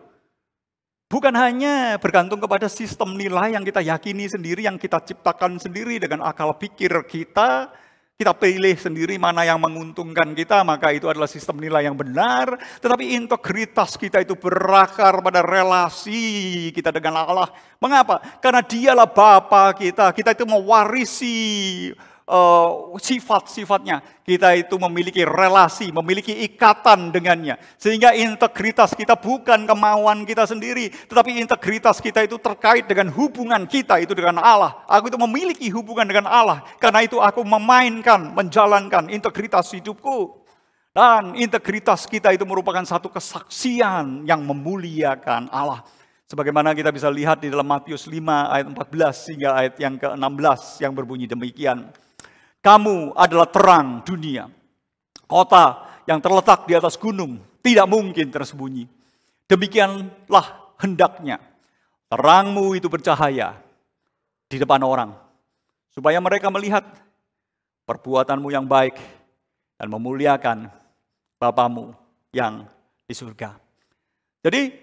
bukan hanya bergantung kepada sistem nilai yang kita yakini sendiri, yang kita ciptakan sendiri dengan akal pikir kita. Kita pilih sendiri mana yang menguntungkan kita, maka itu adalah sistem nilai yang benar. Tetapi integritas kita itu berakar pada relasi kita dengan Allah. Mengapa? Karena dialah Bapa kita. Kita itu mewarisi sifat-sifatnya. Kita itu memiliki relasi, memiliki ikatan dengannya. Sehingga integritas kita bukan kemauan kita sendiri, tetapi integritas kita itu terkait dengan hubungan kita itu dengan Allah. Aku itu memiliki hubungan dengan Allah. Karena itu aku menjalankan integritas hidupku. Dan integritas kita itu merupakan satu kesaksian yang memuliakan Allah. Sebagaimana kita bisa lihat di dalam Matius 5 ayat 14 hingga ayat yang ke-16 yang berbunyi demikian. Kamu adalah terang dunia. Kota yang terletak di atas gunung tidak mungkin tersembunyi. Demikianlah hendaknya terangmu itu bercahaya di depan orang, supaya mereka melihat perbuatanmu yang baik dan memuliakan Bapamu yang di surga. Jadi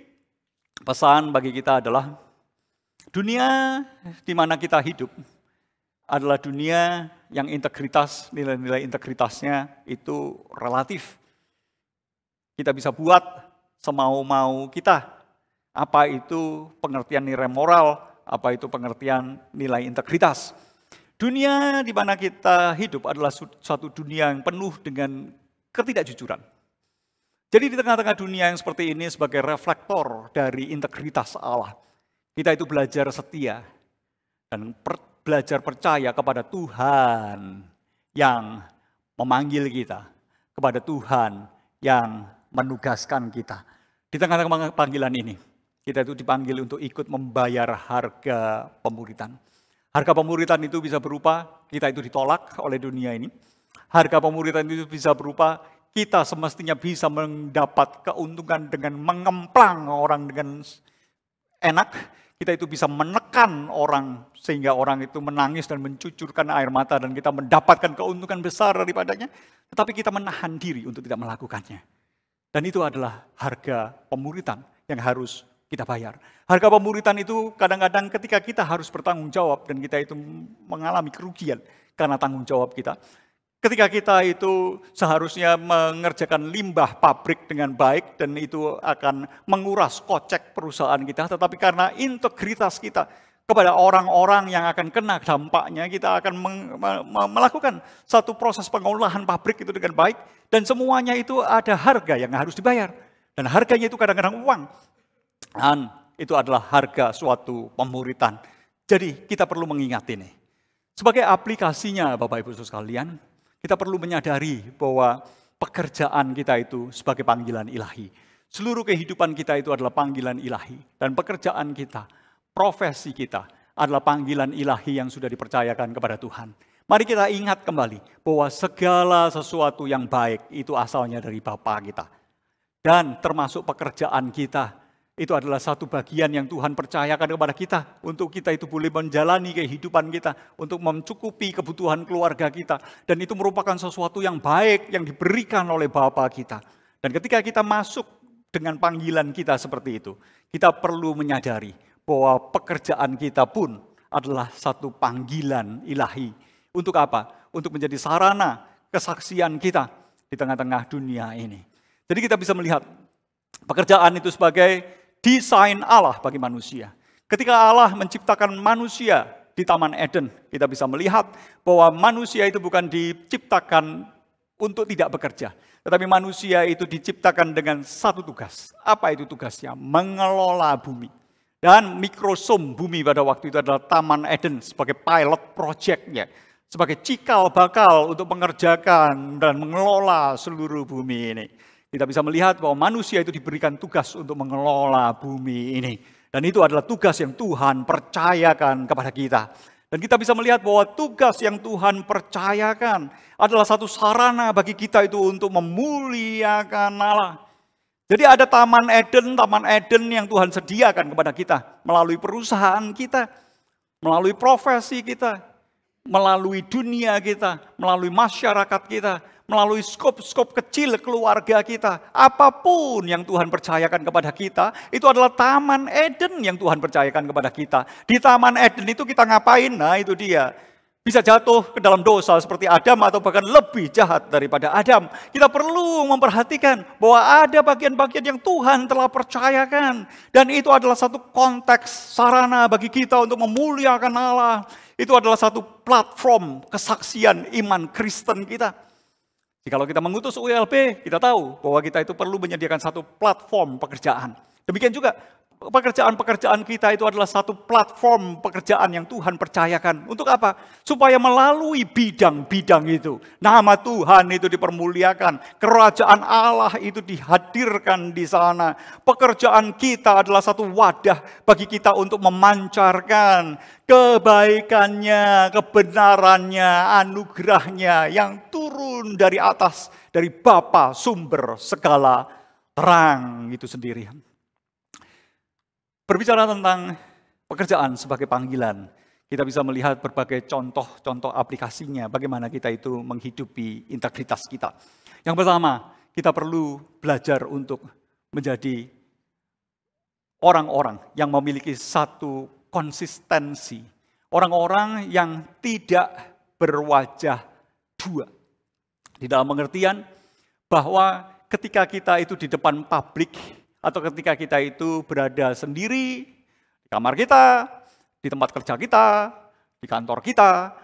pesan bagi kita adalah dunia di mana kita hidup adalah dunia yang integritas, nilai-nilai integritasnya itu relatif. Kita bisa buat semau-mau kita. Apa itu pengertian nilai moral, apa itu pengertian nilai integritas. Dunia di mana kita hidup adalah suatu dunia yang penuh dengan ketidakjujuran. Jadi di tengah-tengah dunia yang seperti ini sebagai reflektor dari integritas Allah, kita itu belajar setia dan belajar percaya kepada Tuhan yang memanggil kita, kepada Tuhan yang menugaskan kita. Di tengah-tengah panggilan ini, kita itu dipanggil untuk ikut membayar harga pemuritan. Harga pemuritan itu bisa berupa kita itu ditolak oleh dunia ini. Harga pemuritan itu bisa berupa kita semestinya bisa mendapat keuntungan dengan mengemplang orang dengan enak. Kita itu bisa menekan orang sehingga orang itu menangis dan mencucurkan air mata dan kita mendapatkan keuntungan besar daripadanya. Tetapi kita menahan diri untuk tidak melakukannya. Dan itu adalah harga pemuritan yang harus kita bayar. Harga pemuritan itu kadang-kadang ketika kita harus bertanggung jawab dan kita itu mengalami kerugian karena tanggung jawab kita. Ketika kita itu seharusnya mengerjakan limbah pabrik dengan baik dan itu akan menguras kocek perusahaan kita, tetapi karena integritas kita kepada orang-orang yang akan kena dampaknya, kita akan melakukan satu proses pengolahan pabrik itu dengan baik dan semuanya itu ada harga yang harus dibayar. Dan harganya itu kadang-kadang uang. Dan itu adalah harga suatu pemuritan. Jadi kita perlu mengingat ini. Sebagai aplikasinya Bapak Ibu Saudara sekalian, kita perlu menyadari bahwa pekerjaan kita itu sebagai panggilan ilahi. Seluruh kehidupan kita itu adalah panggilan ilahi. Dan pekerjaan kita, profesi kita adalah panggilan ilahi yang sudah dipercayakan kepada Tuhan. Mari kita ingat kembali bahwa segala sesuatu yang baik itu asalnya dari Bapa kita. Dan termasuk pekerjaan kita, itu adalah satu bagian yang Tuhan percayakan kepada kita. Untuk kita itu boleh menjalani kehidupan kita, untuk mencukupi kebutuhan keluarga kita. Dan itu merupakan sesuatu yang baik yang diberikan oleh Bapa kita. Dan ketika kita masuk dengan panggilan kita seperti itu, kita perlu menyadari bahwa pekerjaan kita pun adalah satu panggilan ilahi. Untuk apa? Untuk menjadi sarana kesaksian kita di tengah-tengah dunia ini. Jadi kita bisa melihat pekerjaan itu sebagai desain Allah bagi manusia. Ketika Allah menciptakan manusia di Taman Eden, kita bisa melihat bahwa manusia itu bukan diciptakan untuk tidak bekerja. Tetapi manusia itu diciptakan dengan satu tugas. Apa itu tugasnya? Mengelola bumi. Dan mikrosom bumi pada waktu itu adalah Taman Eden sebagai pilot project-nya. Sebagai cikal bakal untuk mengerjakan dan mengelola seluruh bumi ini. Kita bisa melihat bahwa manusia itu diberikan tugas untuk mengelola bumi ini. Dan itu adalah tugas yang Tuhan percayakan kepada kita. Dan kita bisa melihat bahwa tugas yang Tuhan percayakan adalah satu sarana bagi kita itu untuk memuliakan Allah. Jadi ada Taman Eden yang Tuhan sediakan kepada kita melalui perusahaan kita, melalui profesi kita, melalui dunia kita, melalui masyarakat kita, melalui skop-skop kecil keluarga kita. Apapun yang Tuhan percayakan kepada kita, itu adalah Taman Eden yang Tuhan percayakan kepada kita. Di Taman Eden itu kita ngapain? Nah itu dia. Bisa jatuh ke dalam dosa seperti Adam atau bahkan lebih jahat daripada Adam. Kita perlu memperhatikan bahwa ada bagian-bagian yang Tuhan telah percayakan. Dan itu adalah satu konteks sarana bagi kita untuk memuliakan Allah. Itu adalah satu platform kesaksian iman Kristen kita. Jikalau kita mengutus ULB, kita tahu bahwa kita itu perlu menyediakan satu platform pekerjaan. Demikian juga pekerjaan-pekerjaan kita itu adalah satu platform pekerjaan yang Tuhan percayakan. Untuk apa? Supaya melalui bidang-bidang itu, nama Tuhan itu dipermuliakan. Kerajaan Allah itu dihadirkan di sana. Pekerjaan kita adalah satu wadah bagi kita untuk memancarkan kebaikannya, kebenarannya, anugerahnya yang turun dari atas, dari Bapa sumber segala terang itu sendiri. Berbicara tentang pekerjaan sebagai panggilan, Kita bisa melihat berbagai contoh-contoh aplikasinya, bagaimana kita itu menghidupi integritas kita. Yang pertama, kita perlu belajar untuk menjadi orang-orang yang memiliki satu konsistensi. Orang-orang yang tidak berwajah dua. Di dalam pengertian bahwa ketika kita itu di depan publik, atau ketika kita itu berada sendiri, di kamar kita, di tempat kerja kita, di kantor kita,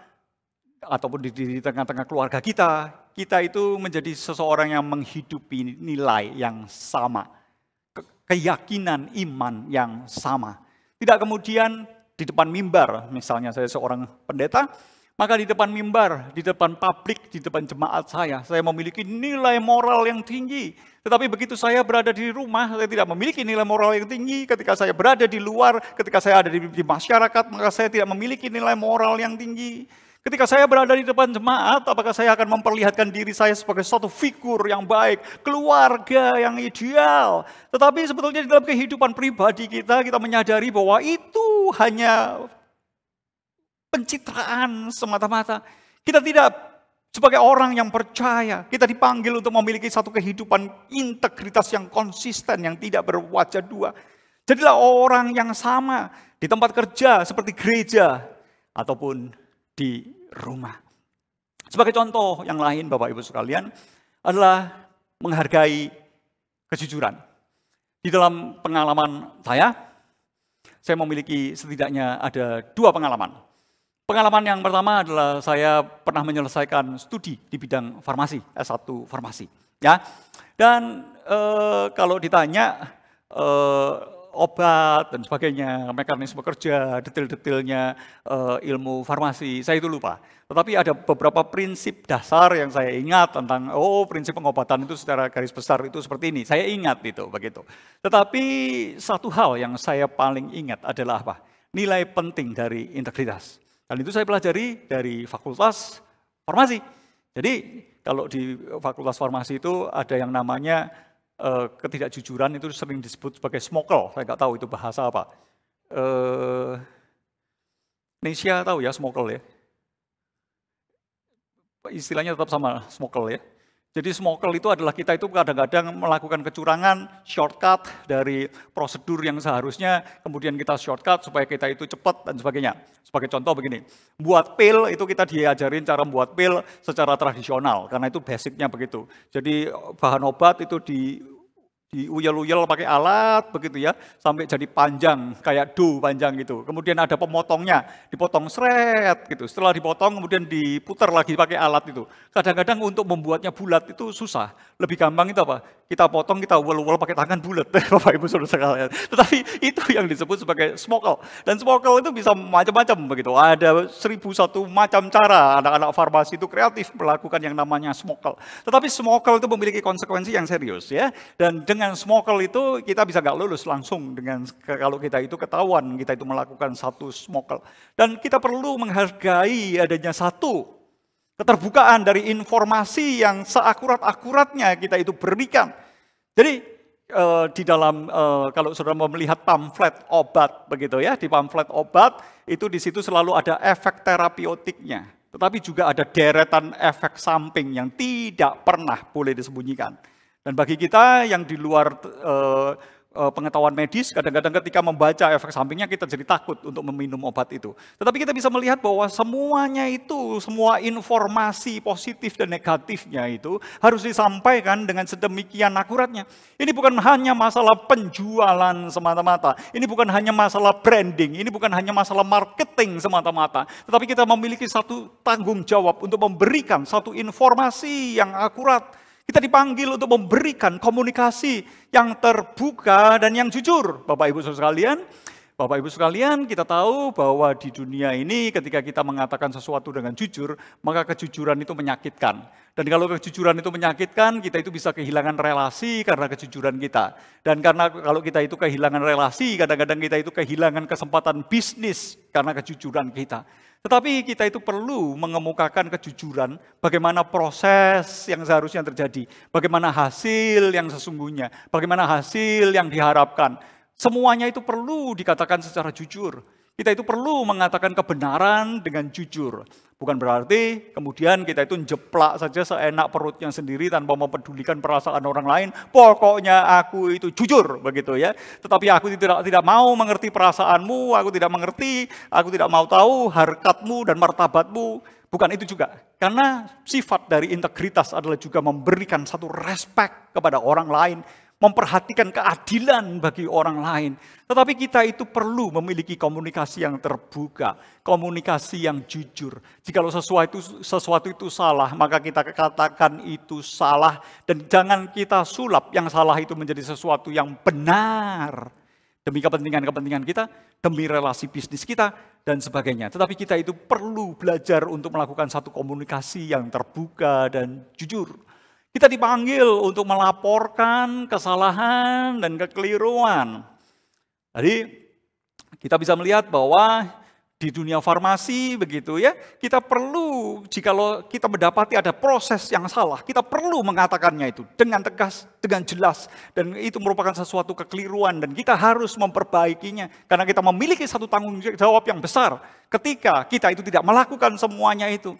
ataupun di tengah-tengah keluarga kita, kita itu menjadi seseorang yang menghidupi nilai yang sama, keyakinan iman yang sama. Tidak kemudian di depan mimbar, misalnya saya seorang pendeta, maka di depan mimbar, di depan publik, di depan jemaat saya memiliki nilai moral yang tinggi. Tetapi begitu saya berada di rumah, saya tidak memiliki nilai moral yang tinggi. Ketika saya berada di luar, ketika saya ada di masyarakat, maka saya tidak memiliki nilai moral yang tinggi. Ketika saya berada di depan jemaat, apakah saya akan memperlihatkan diri saya sebagai suatu figur yang baik, keluarga yang ideal. Tetapi sebetulnya di dalam kehidupan pribadi kita menyadari bahwa itu hanya pencitraan semata-mata. Kita tidak sebagai orang yang percaya, kita dipanggil untuk memiliki satu kehidupan integritas yang konsisten, yang tidak berwajah dua. Jadilah orang yang sama di tempat kerja seperti gereja ataupun di rumah. Sebagai contoh yang lain Bapak Ibu sekalian adalah menghargai kejujuran. Di dalam pengalaman saya memiliki setidaknya ada 2 pengalaman. Pengalaman yang pertama adalah saya pernah menyelesaikan studi di bidang farmasi, S1 farmasi. Ya. Dan kalau ditanya obat dan sebagainya, mekanisme kerja, detail-detailnya ilmu farmasi, saya itu lupa. Tetapi ada beberapa prinsip dasar yang saya ingat tentang, prinsip pengobatan itu secara garis besar itu seperti ini. Saya ingat itu, begitu. Tetapi satu hal yang saya paling ingat adalah apa? Nilai penting dari integritas. Dan itu saya pelajari dari Fakultas Farmasi. Jadi kalau di Fakultas Farmasi itu ada yang namanya ketidakjujuran, itu sering disebut sebagai smokel. Saya nggak tahu itu bahasa apa. Indonesia tahu ya smokel ya. Istilahnya tetap sama smokel ya. Jadi smokel itu adalah kita itu kadang-kadang melakukan kecurangan, shortcut dari prosedur yang seharusnya, kemudian kita shortcut supaya kita itu cepat dan sebagainya. Sebagai contoh begini, buat pil itu kita diajarin cara membuat pil secara tradisional, karena itu basicnya begitu. Jadi bahan obat itu diuyel-uyel pakai alat begitu ya, sampai jadi panjang, kayak panjang gitu. Kemudian ada pemotongnya, dipotong seret gitu. Setelah dipotong kemudian diputar lagi pakai alat itu. Kadang-kadang untuk membuatnya bulat itu susah. Lebih gampang itu apa? Kita potong, kita uel-uel pakai tangan bulat, Bapak Ibu Saudara sekalian. Tetapi itu yang disebut sebagai smokel. Dan smokel itu bisa macam-macam begitu. Ada 1001 macam cara anak-anak farmasi itu kreatif melakukan yang namanya smokel. Tetapi smokel itu memiliki konsekuensi yang serius ya. Dan dengan smokel itu kita bisa nggak lulus langsung dengan kalau kita itu ketahuan kita itu melakukan satu smokel. Dan kita perlu menghargai adanya satu keterbukaan dari informasi yang seakurat-akuratnya kita itu berikan. Jadi di dalam kalau saudara mau melihat pamflet obat begitu ya, di pamflet obat itu di situ selalu ada efek terapeutiknya, tetapi juga ada deretan efek samping yang tidak pernah boleh disembunyikan. Dan bagi kita yang di luar pengetahuan medis, kadang-kadang ketika membaca efek sampingnya kita jadi takut untuk meminum obat itu. Tetapi kita bisa melihat bahwa semuanya itu, semua informasi positif dan negatifnya itu harus disampaikan dengan sedemikian akuratnya. Ini bukan hanya masalah penjualan semata-mata, ini bukan hanya masalah branding, ini bukan hanya masalah marketing semata-mata, tetapi kita memiliki satu tanggung jawab untuk memberikan satu informasi yang akurat. Kita dipanggil untuk memberikan komunikasi yang terbuka dan yang jujur. Bapak Ibu sekalian, kita tahu bahwa di dunia ini ketika kita mengatakan sesuatu dengan jujur, maka kejujuran itu menyakitkan. Dan kalau kejujuran itu menyakitkan, kita itu bisa kehilangan relasi karena kejujuran kita. Dan karena kalau kita itu kehilangan relasi, kadang-kadang kita itu kehilangan kesempatan bisnis karena kejujuran kita. Tetapi kita itu perlu mengemukakan kejujuran, bagaimana proses yang seharusnya terjadi, bagaimana hasil yang sesungguhnya, bagaimana hasil yang diharapkan. Semuanya itu perlu dikatakan secara jujur. Kita itu perlu mengatakan kebenaran dengan jujur. Bukan berarti kemudian kita itu jeplak saja seenak perutnya sendiri tanpa mempedulikan perasaan orang lain. Pokoknya aku itu jujur begitu ya. Tetapi aku tidak mau mengerti perasaanmu, aku tidak mengerti, aku tidak mau tahu harkatmu dan martabatmu. Bukan itu juga. Karena sifat dari integritas adalah juga memberikan satu respect kepada orang lain. Memperhatikan keadilan bagi orang lain. Tetapi kita itu perlu memiliki komunikasi yang terbuka, komunikasi yang jujur. Jikalau sesuatu itu salah, maka kita katakan itu salah. Dan jangan kita sulap yang salah itu menjadi sesuatu yang benar. Demi kepentingan kita, demi relasi bisnis kita, dan sebagainya. Tetapi kita itu perlu belajar untuk melakukan satu komunikasi yang terbuka dan jujur. Kita dipanggil untuk melaporkan kesalahan dan kekeliruan. Jadi kita bisa melihat bahwa di dunia farmasi begitu ya, kita perlu jikalau kita mendapati ada proses yang salah, kita perlu mengatakannya itu dengan tegas, dengan jelas, dan itu merupakan sesuatu kekeliruan dan kita harus memperbaikinya karena kita memiliki satu tanggung jawab yang besar ketika kita itu tidak melakukan semuanya itu.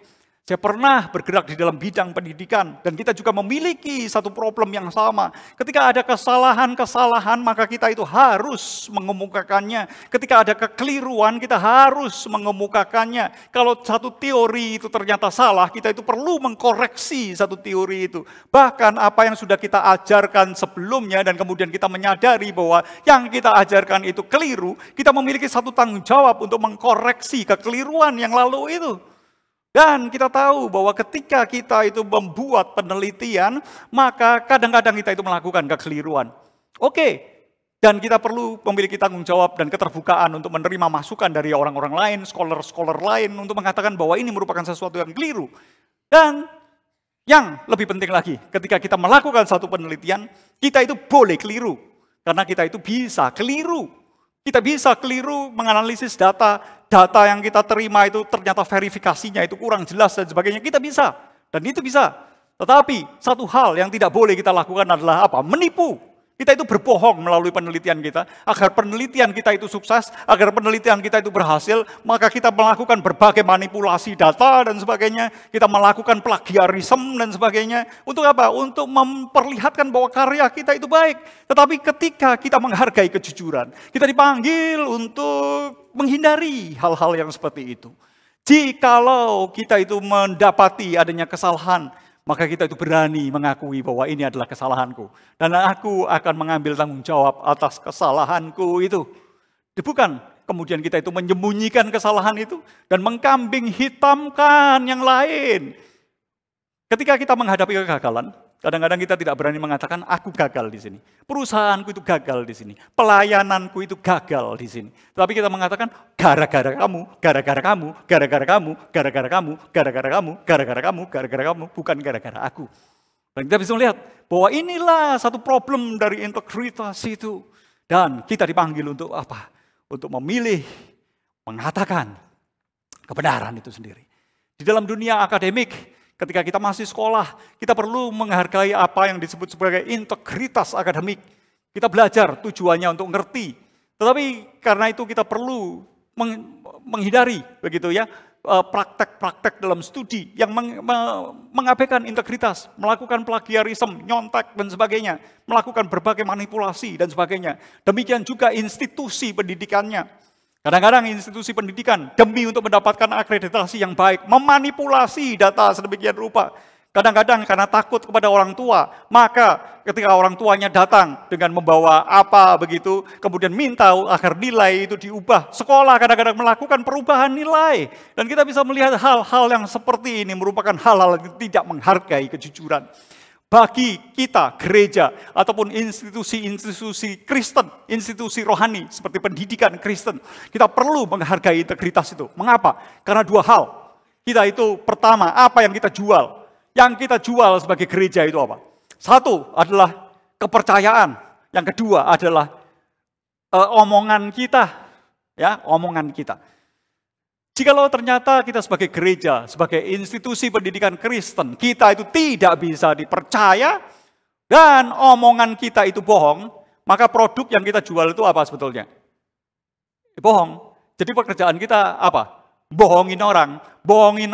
Saya pernah bergerak di dalam bidang pendidikan dan kita juga memiliki satu problem yang sama. Ketika ada kesalahan-kesalahan maka kita itu harus mengemukakannya. Ketika ada kekeliruan kita harus mengemukakannya. Kalau satu teori itu ternyata salah, kita itu perlu mengkoreksi satu teori itu. Bahkan apa yang sudah kita ajarkan sebelumnya dan kemudian kita menyadari bahwa yang kita ajarkan itu keliru, kita memiliki satu tanggung jawab untuk mengkoreksi kekeliruan yang lalu itu. Dan kita tahu bahwa ketika kita itu membuat penelitian, maka kadang-kadang kita itu melakukan kekeliruan. Oke, dan kita perlu memiliki tanggung jawab dan keterbukaan untuk menerima masukan dari orang-orang lain, scholar-scholar lain, untuk mengatakan bahwa ini merupakan sesuatu yang keliru. Dan yang lebih penting lagi, ketika kita melakukan satu penelitian, kita itu boleh keliru. Karena kita itu bisa keliru. Kita bisa keliru menganalisis data yang kita terima itu ternyata verifikasinya itu kurang jelas dan sebagainya. Kita bisa, dan itu bisa. Tetapi satu hal yang tidak boleh kita lakukan adalah apa? Menipu. Kita itu berbohong melalui penelitian kita. Agar penelitian kita itu sukses, agar penelitian kita itu berhasil, maka kita melakukan berbagai manipulasi data dan sebagainya. Kita melakukan plagiarisme dan sebagainya. Untuk apa? Untuk memperlihatkan bahwa karya kita itu baik. Tetapi ketika kita menghargai kejujuran, kita dipanggil untuk menghindari hal-hal yang seperti itu. Jikalau kita itu mendapati adanya kesalahan, maka kita itu berani mengakui bahwa ini adalah kesalahanku. Dan aku akan mengambil tanggung jawab atas kesalahanku itu. Bukan kemudian kita itu menyembunyikan kesalahan itu dan mengkambing hitamkan yang lain. Ketika kita menghadapi kegagalan, kadang-kadang kita tidak berani mengatakan aku gagal di sini. Perusahaanku itu gagal di sini. Pelayananku itu gagal di sini. Tapi kita mengatakan gara-gara kamu, gara-gara kamu, gara-gara kamu, gara-gara kamu, gara-gara kamu, gara-gara kamu, gara-gara kamu, bukan gara-gara aku. Dan kita bisa melihat bahwa inilah satu problem dari integritas itu. Dan kita dipanggil untuk apa? Untuk memilih, mengatakan kebenaran itu sendiri. Di dalam dunia akademik, ketika kita masih sekolah, kita perlu menghargai apa yang disebut sebagai integritas akademik. Kita belajar tujuannya untuk mengerti. Tetapi karena itu kita perlu menghindari begitu ya praktek-praktek dalam studi yang mengabaikan integritas, melakukan plagiarisme, nyontek dan sebagainya, melakukan berbagai manipulasi dan sebagainya. Demikian juga institusi pendidikannya. Kadang-kadang institusi pendidikan demi untuk mendapatkan akreditasi yang baik, memanipulasi data sedemikian rupa. Kadang-kadang karena takut kepada orang tua, maka ketika orang tuanya datang dengan membawa apa begitu, kemudian minta agar nilai itu diubah. Sekolah kadang-kadang melakukan perubahan nilai. Dan kita bisa melihat hal-hal yang seperti ini merupakan hal-hal yang tidak menghargai kejujuran. Bagi kita, gereja, ataupun institusi-institusi Kristen, institusi rohani, seperti pendidikan Kristen, kita perlu menghargai integritas itu. Mengapa? Karena dua hal. Kita itu pertama, apa yang kita jual? Yang kita jual sebagai gereja itu apa? Satu adalah kepercayaan. Yang kedua adalah omongan kita. Ya, omongan kita. Jikalau ternyata kita sebagai gereja, sebagai institusi pendidikan Kristen, kita itu tidak bisa dipercaya, dan omongan kita itu bohong, maka produk yang kita jual itu apa sebetulnya? Bohong. Jadi pekerjaan kita apa? Bohongin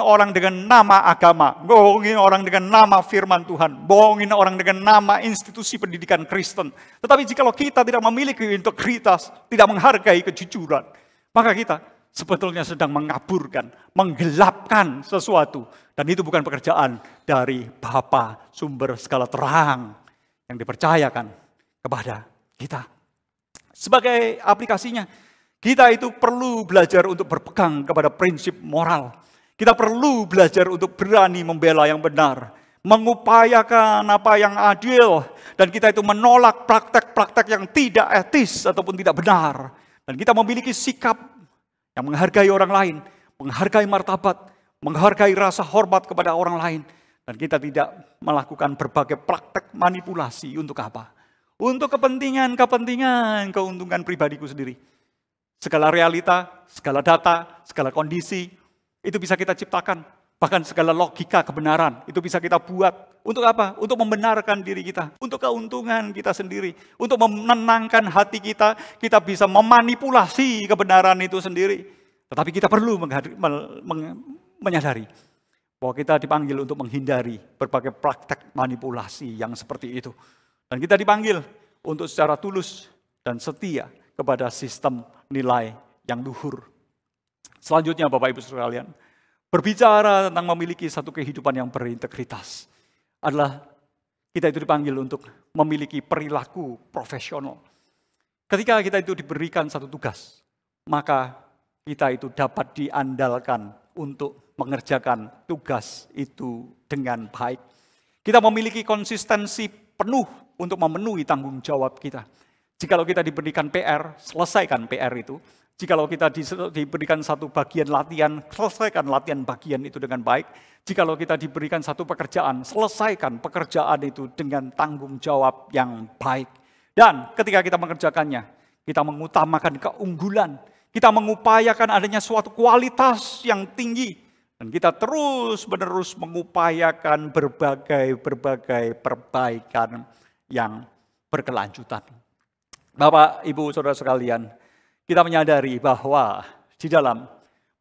orang dengan nama agama, bohongin orang dengan nama firman Tuhan, bohongin orang dengan nama institusi pendidikan Kristen. Tetapi jikalau kita tidak memiliki integritas, tidak menghargai kejujuran, maka kita sebetulnya sedang mengaburkan, menggelapkan sesuatu. Dan itu bukan pekerjaan dari Bapa sumber segala terang yang dipercayakan kepada kita. Sebagai aplikasinya, kita itu perlu belajar untuk berpegang kepada prinsip moral. Kita perlu belajar untuk berani membela yang benar, mengupayakan apa yang adil, dan kita itu menolak praktek-praktek yang tidak etis ataupun tidak benar. Dan kita memiliki sikap yang menghargai orang lain, menghargai martabat, menghargai rasa hormat kepada orang lain. Dan kita tidak melakukan berbagai praktek manipulasi untuk apa? Untuk kepentingan, keuntungan pribadiku sendiri. Segala realita, segala data, segala kondisi, itu bisa kita ciptakan. Bahkan segala logika kebenaran, itu bisa kita buat. Untuk apa? Untuk membenarkan diri kita. Untuk keuntungan kita sendiri. Untuk menenangkan hati kita, kita bisa memanipulasi kebenaran itu sendiri. Tetapi kita perlu menyadari bahwa kita dipanggil untuk menghindari berbagai praktek manipulasi yang seperti itu. Dan kita dipanggil untuk secara tulus dan setia kepada sistem nilai yang luhur. Selanjutnya Bapak Ibu sekalian, berbicara tentang memiliki satu kehidupan yang berintegritas adalah kita itu dipanggil untuk memiliki perilaku profesional. Ketika kita itu diberikan satu tugas, maka kita itu dapat diandalkan untuk mengerjakan tugas itu dengan baik. Kita memiliki konsistensi penuh untuk memenuhi tanggung jawab kita. Jikalau kita diberikan PR, selesaikan PR itu. Jikalau kita diberikan satu bagian latihan, selesaikan latihan bagian itu dengan baik. Jikalau kita diberikan satu pekerjaan, selesaikan pekerjaan itu dengan tanggung jawab yang baik. Dan ketika kita mengerjakannya, kita mengutamakan keunggulan. Kita mengupayakan adanya suatu kualitas yang tinggi. Dan kita terus-menerus mengupayakan berbagai perbaikan yang berkelanjutan. Bapak, Ibu, Saudara sekalian, kita menyadari bahwa di dalam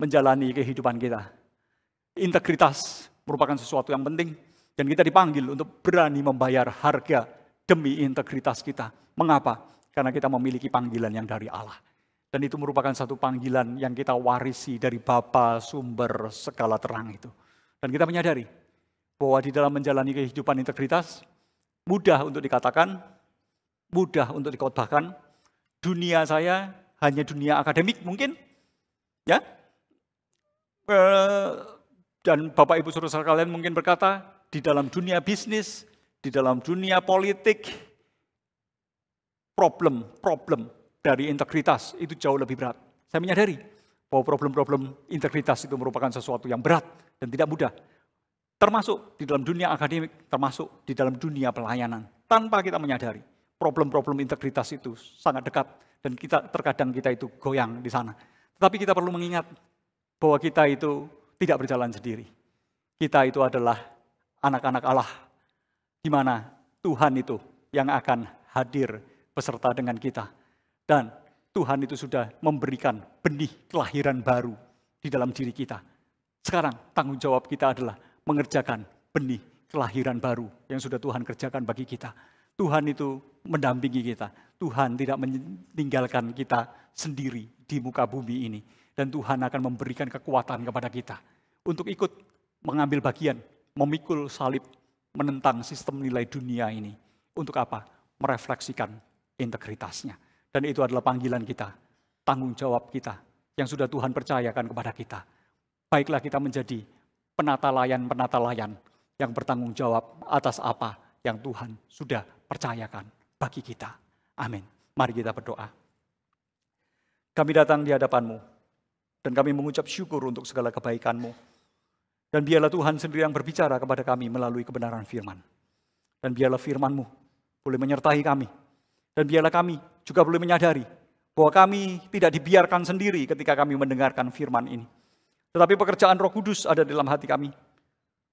menjalani kehidupan kita, integritas merupakan sesuatu yang penting. Dan kita dipanggil untuk berani membayar harga demi integritas kita. Mengapa? Karena kita memiliki panggilan yang dari Allah. Dan itu merupakan satu panggilan yang kita warisi dari Bapa sumber segala terang itu. Dan kita menyadari bahwa di dalam menjalani kehidupan integritas, mudah untuk dikatakan, mudah untuk dikhotbahkan. Dunia saya hanya dunia akademik mungkin, ya. Dan Bapak Ibu Saudara sekalian mungkin berkata, di dalam dunia bisnis, di dalam dunia politik, problem dari integritas itu jauh lebih berat. Saya menyadari bahwa problem-problem integritas itu merupakan sesuatu yang berat dan tidak mudah. Termasuk di dalam dunia akademik, termasuk di dalam dunia pelayanan. Tanpa kita menyadari, problem-problem integritas itu sangat dekat dan terkadang kita itu goyang di sana. Tetapi kita perlu mengingat bahwa kita itu tidak berjalan sendiri. Kita itu adalah anak-anak Allah, di mana Tuhan itu yang akan hadir beserta dengan kita. Dan Tuhan itu sudah memberikan benih kelahiran baru di dalam diri kita. Sekarang tanggung jawab kita adalah mengerjakan benih kelahiran baru yang sudah Tuhan kerjakan bagi kita. Tuhan itu mendampingi kita. Tuhan tidak meninggalkan kita sendiri di muka bumi ini. Dan Tuhan akan memberikan kekuatan kepada kita untuk ikut mengambil bagian, memikul salib, menentang sistem nilai dunia ini. Untuk apa? Merefleksikan integritasnya. Dan itu adalah panggilan kita, tanggung jawab kita yang sudah Tuhan percayakan kepada kita. Baiklah kita menjadi penata layan yang bertanggung jawab atas apa yang Tuhan sudah percayakan bagi kita. Amin. Mari kita berdoa. Kami datang di hadapan-Mu dan kami mengucap syukur untuk segala kebaikan-Mu. Dan biarlah Tuhan sendiri yang berbicara kepada kami melalui kebenaran firman. Dan biarlah firman-Mu boleh menyertai kami. Dan biarlah kami juga boleh menyadari bahwa kami tidak dibiarkan sendiri ketika kami mendengarkan firman ini. Tetapi pekerjaan Roh Kudus ada dalam hati kami.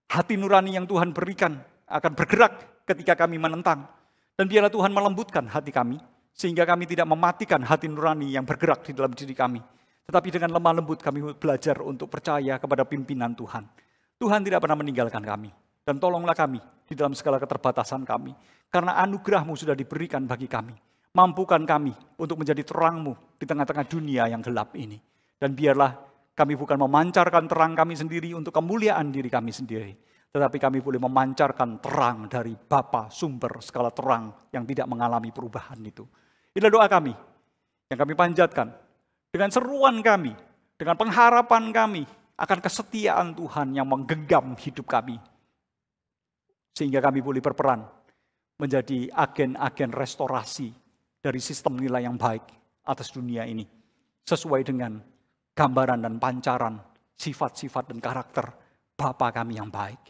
Hati nurani yang Tuhan berikan akan bergerak ketika kami menentang. Dan biarlah Tuhan melembutkan hati kami, sehingga kami tidak mematikan hati nurani yang bergerak di dalam diri kami. Tetapi dengan lemah lembut kami belajar untuk percaya kepada pimpinan Tuhan. Tuhan tidak pernah meninggalkan kami. Dan tolonglah kami di dalam segala keterbatasan kami. Karena anugerah-Mu sudah diberikan bagi kami. Mampukan kami untuk menjadi terang-Mu di tengah-tengah dunia yang gelap ini. Dan biarlah kami bukan memancarkan terang kami sendiri untuk kemuliaan diri kami sendiri. Tetapi kami boleh memancarkan terang dari Bapa, sumber segala terang yang tidak mengalami perubahan itu. Inilah doa kami yang kami panjatkan. Dengan seruan kami, dengan pengharapan kami akan kesetiaan Tuhan yang menggenggam hidup kami. Sehingga kami boleh berperan menjadi agen-agen restorasi dari sistem nilai yang baik atas dunia ini. Sesuai dengan gambaran dan pancaran sifat-sifat dan karakter Bapa kami yang baik.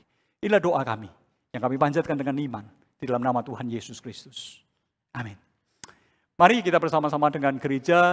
Inilah doa kami yang kami panjatkan dengan iman di dalam nama Tuhan Yesus Kristus. Amin. Mari kita bersama-sama dengan gereja